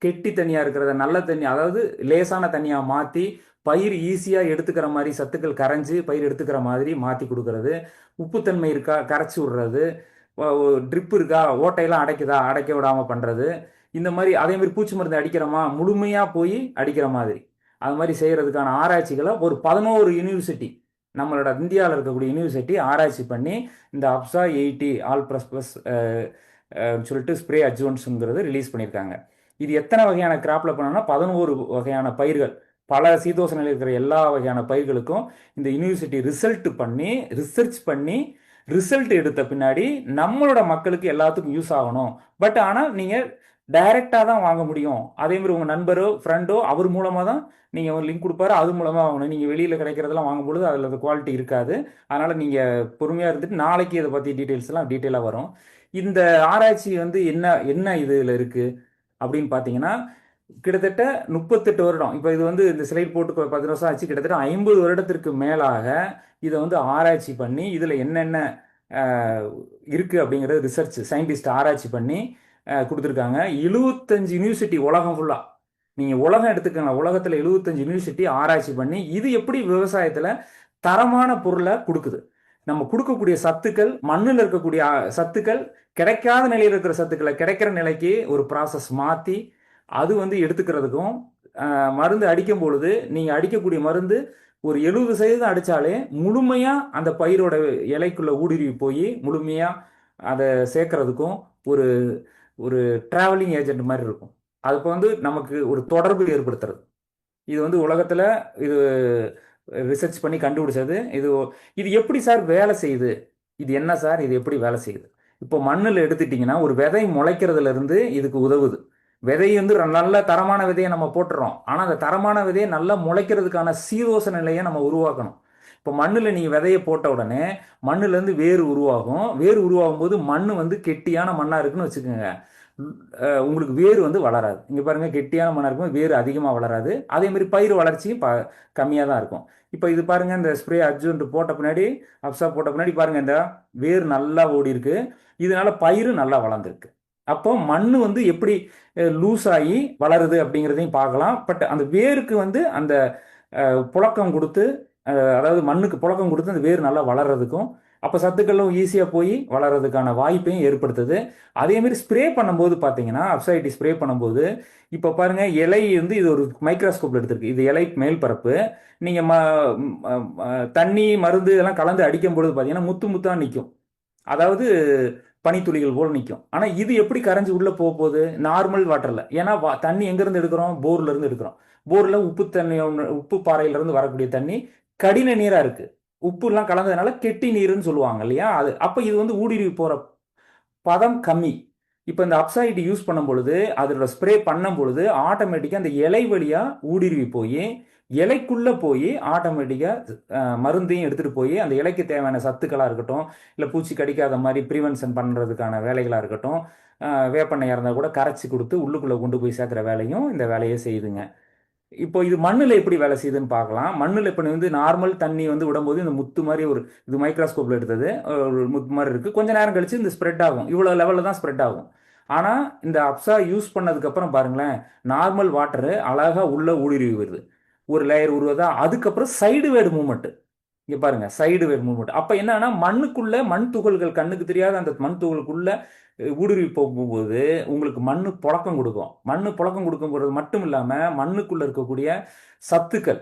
Speaker 3: கெட்டி தண்ணியாக இருக்கிறத நல்ல தண்ணி, அதாவது லேசான தண்ணியாக மாற்றி பயிர் ஈஸியாக எடுத்துக்கிற மாதிரி சத்துக்கள் கரைஞ்சி பயிர் எடுத்துக்கிற மாதிரி மாற்றி கொடுக்கறது, உப்புத்தன்மை இருக்கா கரைச்சி விடுறது, ட்ரிப் இருக்கா ஓட்டையெல்லாம் அடைக்குதா அடைக்க விடாமல் பண்ணுறது, இந்த மாதிரி அதே மாதிரி பூச்சி மருந்து அடிக்கிறோமா முழுமையாக போய் அடிக்கிற மாதிரி அது மாதிரி செய்கிறதுக்கான ஆராய்ச்சிகளை ஒரு 11 யூனிவர்சிட்டி நம்மளோட இந்தியாவில் இருக்கக்கூடிய யூனிவர்சிட்டி ஆராய்ச்சி பண்ணி இந்த அப்சா 80 ஆல் ப்ளஸ் சொல்லிட்டு ஸ்ப்ரே அட்ஜுவன்ட்ஸுங்கிறது ரிலீஸ் பண்ணியிருக்காங்க. இது எத்தனை வகையான கிராப்பில் பண்ணோம்னா 11 வகையான பயிர்கள், பல சீதோஷ நிலையில் இருக்கிற எல்லா வகையான பயிர்களுக்கும் இந்த யூனிவர்சிட்டி ரிசர்ச் பண்ணி ரிசல்ட் எடுத்த பின்னாடி நம்மளோட மக்களுக்கு எல்லாத்துக்கும் யூஸ் ஆகணும். பட் ஆனால் நீங்கள் டைரெக்டாக தான் வாங்க முடியும். அதே மாதிரி உங்கள் நண்பரோ ஃப்ரெண்டோ அவர் மூலமாக தான் நீங்கள் ஒரு லிங்க் கொடுப்பாரு, அது மூலமாக வாங்கணும். நீங்கள் வெளியில் கிடைக்கிறதெல்லாம் வாங்கும்பொழுது அதில் குவாலிட்டி இருக்காது. அதனால் நீங்கள் பொறுமையாக இருந்துட்டு நாளைக்கு இதை பற்றி டீட்டெயில்ஸ்லாம் டீட்டெயிலாக வரும். இந்த ஆராய்ச்சி வந்து என்ன இதில் இருக்குது அப்படின்னு பார்த்தீங்கன்னா கிட்டத்தட்ட 38 வருடம். இப்போ இது வந்து இந்த ஸ்லைட் போட்டு 10 வருஷம் ஆச்சு. கிட்டத்தட்ட 50 வருடத்திற்கு மேலாக இதை வந்து ஆராய்ச்சி பண்ணி இதில் என்னென்ன இருக்குது அப்படிங்கிறது ரிசர்ச் சயின்டிஸ்ட் ஆராய்ச்சி பண்ணி கொடுத்துருக்காங்க. 75 யூனிவர்சிட்டி உலகம் ஃபுல்லாக, நீங்கள் உலகம் எடுத்துக்கோங்க, உலகத்தில் 75 யூனிவர்சிட்டி ஆராய்ச்சி பண்ணி இது எப்படி விவசாயத்தில் தரமான பொருளை கொடுக்குது. நம்ம கொடுக்கக்கூடிய சத்துக்கள் மண்ணில் இருக்கக்கூடிய சத்துக்கள் கிடைக்காத நிலையில் இருக்கிற சத்துக்களை கிடைக்கிற நிலைக்கு ஒரு ப்ராசஸ் மாற்றி அது வந்து எடுத்துக்கிறதுக்கும், மருந்து அடிக்கும் பொழுது நீங்கள் அடிக்கக்கூடிய மருந்து ஒரு 70% அடித்தாலே முழுமையாக அந்த பயிரோட இலைக்குள்ளே ஊடுருவி போய் முழுமையாக அதை சேர்க்கறதுக்கும் ஒரு ஒரு ட்ராவலிங் ஏஜென்ட் மாதிரி இருக்கும். அதுக்கு வந்து நமக்கு ஒரு தொடர்பு ஏற்படுத்துறது. இது வந்து உலகத்தில் இது ரிசர்ச் பண்ணி கண்டுபிடிச்சது. இது எப்படி சார் வேலை செய்யுது, இது என்ன சார் இது எப்படி வேலை செய்யுது? இப்போ மண்ணில் எடுத்துட்டிங்கன்னா ஒரு விதை முளைக்கிறதுலேருந்து இதுக்கு உதவுது. விதை வந்து நல்ல தரமான விதையை நம்ம போட்டுறோம். ஆனால் அந்த தரமான விதையை நல்லா முளைக்கிறதுக்கான சீதோஷ நிலையை நம்ம உருவாக்கணும். இப்போ மண்ணில் நீங்கள் விதையை போட்ட உடனே மண்ணுலேருந்து வேர் உருவாகும். வேர் உருவாகும் போது மண் வந்து கெட்டியான மண்ணாக இருக்குன்னு வச்சுக்கோங்க, உங்களுக்கு வேர் வந்து வளராது. இங்கே பாருங்கள், கெட்டியான மண்ணாக இருக்கும், வேர் அதிகமாக வளராது. அதேமாதிரி பயிர் வளர்ச்சியும் கம்மியாக தான் இருக்கும். இப்போ இது பாருங்கள், இந்த ஸ்ப்ரே அட்ஜுவன்ட் போட்ட பின்னாடி அப்சா போட்ட பின்னாடி பாருங்கள், இந்த வேர் நல்லா ஓடி இருக்கு, இதனால பயிர் நல்லா வளர்ந்துருக்கு. அப்போ மண் வந்து எப்படி லூஸ் ஆகி வளருது அப்படிங்கிறதையும் பார்க்கலாம். பட் அந்த வேருக்கு வந்து அந்த புழக்கம் கொடுத்து, அதாவது மண்ணுக்கு புழக்கம் கொடுத்து அந்த வேர் நல்லா வளர்றதுக்கும், அப்போ சத்துக்களும் ஈஸியாக போய் வளர்கிறதுக்கான வாய்ப்பையும் ஏற்படுத்துது. அதேமாரி ஸ்ப்ரே பண்ணும்போது பார்த்தீங்கன்னா அப்சைட்டி ஸ்ப்ரே பண்ணும்போது இப்போ பாருங்கள், இலை வந்து இது ஒரு மைக்ரோஸ்கோப்பில் எடுத்திருக்கு. இது இலை மேல் பரப்பு. நீங்கள் தண்ணி மருந்து இதெல்லாம் கலந்து அடிக்கும் பொழுது பார்த்தீங்கன்னா முத்து முத்தாக நிற்கும், அதாவது பனித்துளிகள் போல் நிற்கும். ஆனால் இது எப்படி கரைஞ்சி உள்ளே போக போகுது? நார்மல் வாட்டரில். ஏன்னா தண்ணி எங்கேருந்து எடுக்கிறோம்? போர்லேருந்து எடுக்கிறோம். போரில் உப்பு தண்ணி, உப்பு பாறையிலேருந்து வரக்கூடிய தண்ணி கடின நீராக இருக்குது. உப்புலாம் கலந்ததுனால கெட்டி நீருன்னு சொல்லுவாங்க இல்லையா? அது அப்போ இது வந்து ஊடுருவி போகிற பதம் கம்மி. இப்போ இந்த அப்சைட் யூஸ் பண்ணும் பொழுது, அதோட ஸ்ப்ரே பண்ணும் பொழுது ஆட்டோமேட்டிக்காக அந்த இலை வழியாக ஊடுருவி போய் இலைக்குள்ளே போய் ஆட்டோமேட்டிக்காக மருந்தையும் எடுத்துகிட்டு போய் அந்த இலைக்கு தேவையான சத்துக்களாக இருக்கட்டும், இல்லை பூச்சி கடிக்காத மாதிரி ப்ரிவென்ஷன் பண்ணுறதுக்கான வேலைகளாக இருக்கட்டும், வேப்பெண்ணெயாக இருந்தால் கூட கரைச்சி கொடுத்து உள்ளுக்குள்ளே கொண்டு போய் சேர்க்குற வேலையும் இந்த வேலையை செய்யுதுங்க. இப்போ இது மண்ணில் எப்படி வேலை செய்யுதுன்னு பார்க்கலாம். மண்ணில் இப்போ வந்து நார்மல் தண்ணி வந்து விடும்போது இந்த முத்து மாதிரி இது மைக்ரோஸ்கோப்பில் எடுத்தது ஒரு முத்து மாதிரி இருக்குது. கொஞ்சம் நேரம் கழித்து இந்த ஸ்ப்ரெட் ஆகும். இவ்வளோ லெவலில் தான் ஸ்ப்ரெட் ஆகும். ஆனால் இந்த அப்சா யூஸ் பண்ணதுக்கப்புறம் பாருங்களேன், நார்மல் வாட்டரு அழகாக உள்ளே ஊடுருவி வருது, ஒரு லேயர் உருவதா. அதுக்கப்புறம் சைடு வேர்டு மூவ்மெண்ட், இங்கே பாருங்கள், சைடு வேர்டு மூவ்மெண்ட். அப்போ என்னன்னா மண்ணுக்குள்ளே மண் துகள்கள், கண்ணுக்கு தெரியாத அந்த மண் துகள்களுக்குள்ளே ஊடுருவி போகும்போது உங்களுக்கு மண்ணு புழக்கம் கொடுக்கும். மண்ணு புழக்கம் கொடுக்கும் போது மட்டும் இல்லாமல் மண்ணுக்குள்ளே இருக்கக்கூடிய சத்துக்கள்,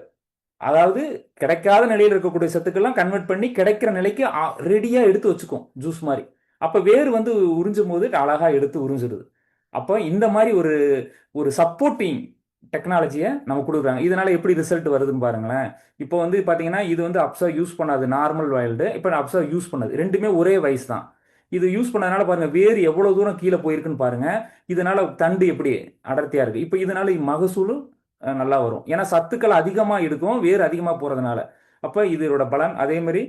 Speaker 3: அதாவது கிடைக்காத நிலையில் இருக்கக்கூடிய சத்துக்கள்லாம் கன்வெர்ட் பண்ணி கிடைக்கிற நிலைக்கு ரெடியாக எடுத்து வச்சுக்கும், ஜூஸ் மாதிரி. அப்போ வேர் வந்து உறிஞ்சும் போது அழகாக எடுத்து உறிஞ்சிடுது. அப்போ இந்த மாதிரி ஒரு சப்போர்ட்டிங் டெக்னாலஜியை நம்ம கொடுக்குறாங்க. இதனால் எப்படி ரிசல்ட் வருதுன்னு பாருங்களேன். இப்போ வந்து பார்த்தீங்கன்னா இது வந்து அப்சா யூஸ் பண்ணாது, நார்மல் வைல்டு. இப்போ அப்சா யூஸ் பண்ணது ரெண்டுமே ஒரே வயசு தான். இது யூஸ் பண்ணதுனால பாருங்கள் வேர் எவ்வளோ தூரம் கீழே போயிருக்குன்னு பாருங்கள். இதனால் தண்டு எப்படி அடர்த்தியாக இருக்குது. இப்போ இதனால் மகசூலும் நல்லா வரும். ஏன்னா சத்துக்கள் அதிகமாக இருக்கும் வேர் அதிகமாக போகிறதுனால. அப்போ இதோட பலன் அதே மாதிரி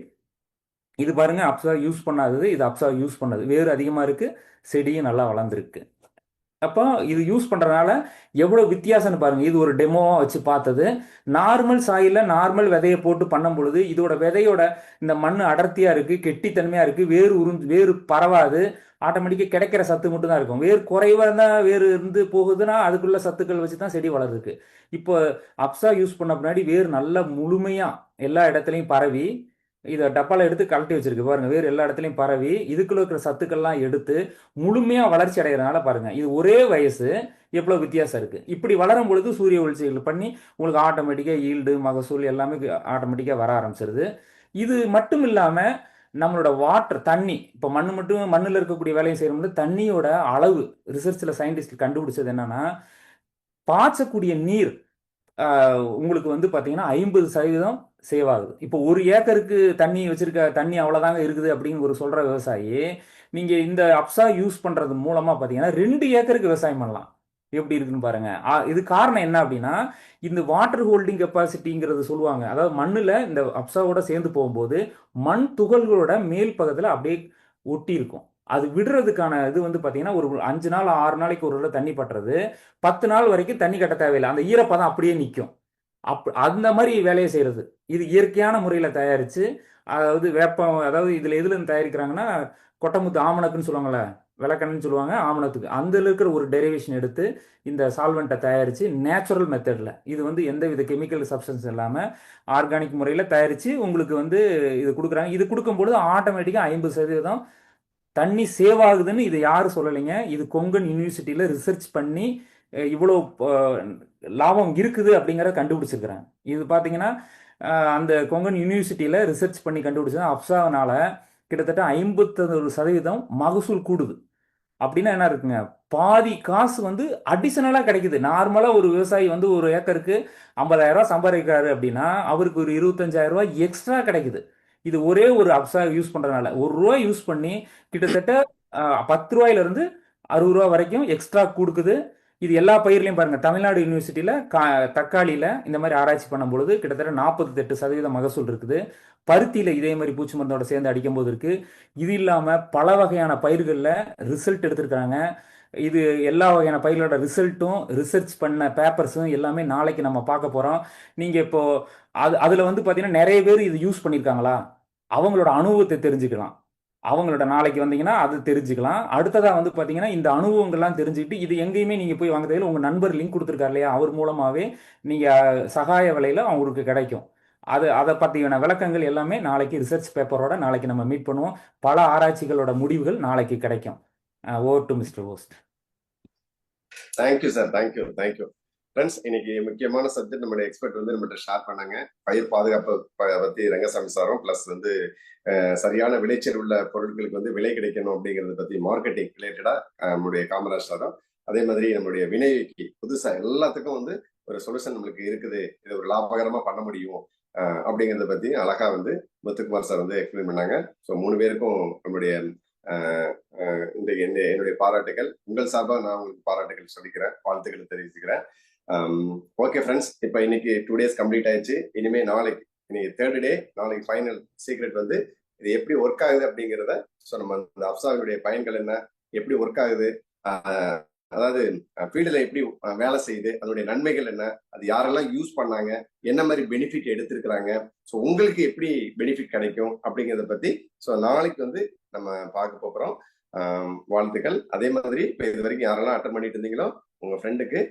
Speaker 3: இது பாருங்க, அப்சா யூஸ் பண்ணாதது, இது அப்சா யூஸ் பண்ணது. வேர் அதிகமாக இருக்கு, செடியும் நல்லா வளர்ந்துருக்கு. அப்போ இது யூஸ் பண்ணுறதுனால எவ்வளோ வித்தியாசம்னு பாருங்கள். இது ஒரு டெமோவாக வச்சு பார்த்தது. நார்மல் சாயிலில் நார்மல் விதையை போட்டு பண்ணும் பொழுது இதோட விதையோட இந்த மண் அடர்த்தியாக இருக்குது, கெட்டித்தன்மையாக இருக்குது, வேறு பரவாது. ஆட்டோமேட்டிக்காக கிடைக்கிற சத்து மட்டும் தான் இருக்கும். வேர் குறைவாக இருந்தால் வேர் இருந்து போகுதுன்னா அதுக்குள்ள சத்துக்கள் வச்சு தான் செடி வளருது. இப்போ அப்சா யூஸ் பண்ண பின்னாடி வேர் நல்லா முழுமையாக எல்லா இடத்துலையும் பரவி, இதை டப்பாவில் எடுத்து கழட்டி வச்சிருக்கு பாருங்க. வேர் எல்லா இடத்துலையும் பரவி இதுக்குள்ள இருக்கிற சத்துக்கள்லாம் எடுத்து முழுமையாக வளர்ச்சி அடைகிறதுனால பாருங்க, இது ஒரே வயசு எவ்வளோ வித்தியாசம் இருக்குது. இப்படி வளரும் பொழுது சூரிய ஒளிச்சைகள் பண்ணி உங்களுக்கு ஆட்டோமேட்டிக்காக ஈல்டு மகசூல் எல்லாமே ஆட்டோமேட்டிக்காக வர ஆரம்பிச்சிருது. இது மட்டும் இல்லாமல் நம்மளோட வாட்டர் தண்ணி, இப்போ மண்ணில் இருக்கக்கூடிய வேலையை செய்யணும்னு தண்ணியோட அளவு ரிசர்ச்சில் சயின்டிஸ்ட் கண்டுபிடிச்சது என்னன்னா, பாய்ச்சக்கூடிய நீர் உங்களுக்கு வந்து பார்த்தீங்கன்னா 50% சேவ் ஆகுது. இப்போ 1 ஏக்கருக்கு தண்ணி வச்சிருக்க தண்ணி அவ்வளோதாங்க இருக்குது அப்படின்னு சொல்கிற விவசாயி, நீங்கள் இந்த அப்சா யூஸ் பண்ணுறது மூலமாக பார்த்தீங்கன்னா 2 ஏக்கருக்கு விவசாயம் பண்ணலாம். எப்படி இருக்குன்னு பாருங்க. இது காரணம் என்ன அப்படின்னா, இந்த வாட்டர் ஹோல்டிங் கெப்பாசிட்டிங்கிறது சொல்லுவாங்க. அதாவது மண்ணில் இந்த அப்சாவோட சேர்ந்து போகும்போது மண் துகள்களோட மேல் பக்கத்தில் அப்படியே ஒட்டி இருக்கும். அது விடுறதுக்கான இது வந்து பார்த்தீங்கன்னா ஒரு 5 நாள் 6 நாளைக்கு ஒரு தடவை தண்ணி பட்டுறது, 10 நாள் வரைக்கும் தண்ணி கட்ட தேவையில்லை. அந்த ஈரப்பதம் அப்படியே நிற்கும். அந்த மாதிரி வேலையை செய்கிறது. இது இயற்கையான முறையில் தயாரித்து, அதாவது வேப்பம், அதாவது இதில் எதுலேருந்து தயாரிக்கிறாங்கன்னா கொட்டமுத்து ஆமணக்குன்னு சொல்லுவாங்கள்ல, விளக்கெண்ணன்னு சொல்லுவாங்க ஆமணத்துக்கு, அதில் இருக்கிற ஒரு டெரிவேஷன் எடுத்து இந்த சால்வெண்ட்டை தயாரித்து நேச்சுரல் மெத்தடில், இது வந்து எந்த வித கெமிக்கல் சப்ஸ்டன்ஸ் இல்லாமல் ஆர்கானிக் முறையில் தயாரித்து உங்களுக்கு வந்து இது கொடுக்குறாங்க. இது கொடுக்கும்பொழுது ஆட்டோமேட்டிக்காக 50% தண்ணி சேவ் ஆகுதுன்னு இது யாரும் சொல்லலைங்க. இது கொங்கன் யூனிவர்சிட்டியில் ரிசர்ச் பண்ணி இவ்வளோ லாபம் இருக்குது அப்படிங்கிறத கண்டுபிடிச்சிருக்கிறாங்க. இது பார்த்தீங்கன்னா அந்த கொங்கன் யூனிவர்சிட்டியில் ரிசர்ச் பண்ணி கண்டுபிடிச்சது அப்சாவனால கிட்டத்தட்ட 51% மகசூல் கூடுது. அப்படின்னா என்ன இருக்குங்க, பாதி காசு வந்து அடிஷனலாக கிடைக்குது. நார்மலாக ஒரு விவசாயி வந்து ஒரு ஏக்கருக்கு 50,000 சம்பாதிக்கிறாரு அப்படின்னா அவருக்கு ஒரு 25,000 எக்ஸ்ட்ரா கிடைக்குது. இது ஒரே ஒரு அப்சா யூஸ் பண்ணுறதுனால. ₹1 யூஸ் பண்ணி கிட்டத்தட்ட 10 ரூபாயிலிருந்து 60 ரூபா வரைக்கும் எக்ஸ்ட்ரா கொடுக்குது. இது எல்லா பயிர்லையும் பாருங்க. தமிழ்நாடு யூனிவர்சிட்டியில் தக்காளியில் இந்த மாதிரி ஆராய்ச்சி பண்ணும்பொழுது கிட்டத்தட்ட 48% மகசூல் இருக்குது. பருத்தியில் இதே மாதிரி பூச்சி மருந்தோட சேர்ந்து அடிக்கும்போது இருக்குது. இது இல்லாமல் பல வகையான பயிர்களில் ரிசல்ட் எடுத்திருக்கிறாங்க. இது எல்லா வகையான பயிர்களோட ரிசல்ட்டும் ரிசர்ச் பண்ண பேப்பர்ஸும் எல்லாமே நாளைக்கு நம்ம பார்க்க போகிறோம். நீங்கள் இப்போது அதில் வந்து பார்த்தீங்கன்னா நிறைய பேர் இது யூஸ் பண்ணியிருக்காங்களா, அவங்களோட அனுபவத்தை தெரிஞ்சுக்கலாம். அவங்களோட நாளைக்கு வந்தீங்கன்னா அது தெரிஞ்சுக்கலாம். அடுத்ததாக வந்து பார்த்தீங்கன்னா இந்த அனுபவங்கள்லாம் தெரிஞ்சுக்கிட்டு இது எங்கேயுமே நீங்கள் போய் வாங்க தேவையில்லை. உங்கள் நண்பர் லிங்க் கொடுத்துருக்காரு இல்லையா, அவர் மூலமாகவே நீங்கள் சகாய விலையில் அவங்களுக்கு கிடைக்கும். அதை பற்றியான விளக்கங்கள் எல்லாமே நாளைக்கு ரிசர்ச் பேப்பரோட நாளைக்கு நம்ம மீட் பண்ணுவோம். பல ஆராய்ச்சிகளோட முடிவுகள் நாளைக்கு கிடைக்கும். Over to mister host.
Speaker 4: Thank you sir, thank you friends. இன்னைக்கு முக்கியமான சப்ஜெக்ட் நம்மளுடைய எக்ஸ்பர்ட் வந்து நம்மகிட்ட ஷேர் பண்ணாங்க. பயிர் பாதுகாப்பு பற்றி ரங்கசாமி சாரும், பிளஸ் வந்து சரியான விளைச்சல் உள்ள பொருட்களுக்கு வந்து விலை கிடைக்கணும் அப்படிங்கறத பத்தி மார்க்கெட்டிங் ரிலேட்டடா நம்முடைய காமராஜ் சாரும், அதே மாதிரி நம்மளுடைய வினைக்கு புதுசா எல்லாத்துக்கும் வந்து ஒரு சொல்யூஷன் நம்மளுக்கு இருக்குது, இதை ஒரு லாபகரமா பண்ண முடியும் அப்படிங்கறத பத்தி அழகா வந்து முத்துக்குமார் சார் வந்து எக்ஸ்பிளைன் பண்ணாங்க. ஸோ 3 பேருக்கும் நம்மளுடைய என்னுடைய பாராட்டுகள். உங்கள் சார்பாக நான் உங்களுக்கு பாராட்டுகள் சொல்லிக்கிறேன், வாழ்த்துக்களை தெரிவிச்சுக்கிறேன். ஓகே ஃப்ரெண்ட்ஸ், இப்போ இன்னைக்கு 2 days கம்ப்ளீட் ஆயிடுச்சு. இனிமே நாளைக்கு இன்னைக்கு 3rd day, நாளைக்கு ஃபைனல் சீக்ரெட் வந்து இது எப்படி ஒர்க் ஆகுது அப்படிங்கிறத. ஸோ நம்ம இந்த அப்சாவினுடைய பயன்கள் என்ன, எப்படி ஒர்க் ஆகுது, அதாவது ஃபீல்டில் எப்படி வேலை செய்யுது, அதனுடைய நன்மைகள் என்ன, அது யாரெல்லாம் யூஸ் பண்ணாங்க, என்ன மாதிரி பெனிஃபிட் எடுத்திருக்கிறாங்க, ஸோ உங்களுக்கு எப்படி பெனிஃபிட் கிடைக்கும் அப்படிங்கிறத பத்தி ஸோ நாளைக்கு வந்து நம்ம பார்க்க போகிறோம். வாழ்த்துக்கள். அதே மாதிரி இப்போ இது வரைக்கும் யாரெல்லாம் அட்டன் பண்ணிட்டு இருந்தீங்களோ உங்க ஃப்ரெண்டுக்கு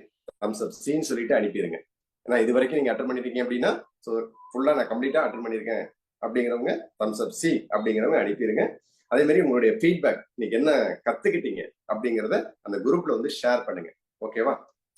Speaker 4: தம்ஸ் அப் சீன்னு சொல்லிட்டு அனுப்பிடுங்க. ஏன்னா இது வரைக்கும் நீங்க அட்டன் பண்ணிருக்கீங்க அப்படின்னா ஸோ ஃபுல்லா நான் கம்ப்ளீட்டா அட்டன் பண்ணியிருக்கேன் அப்படிங்கிறவங்க தம்ஸ் அப் சி அப்படிங்கிறவங்க அனுப்பிடுங்க. அதே மாதிரி உங்களுடைய ஃபீட்பேக், இன்னைக்கு என்ன கத்துக்கிட்டீங்க அப்படிங்கிறத அந்த குரூப்ல வந்து ஷேர் பண்ணுங்க. ஓகேவா?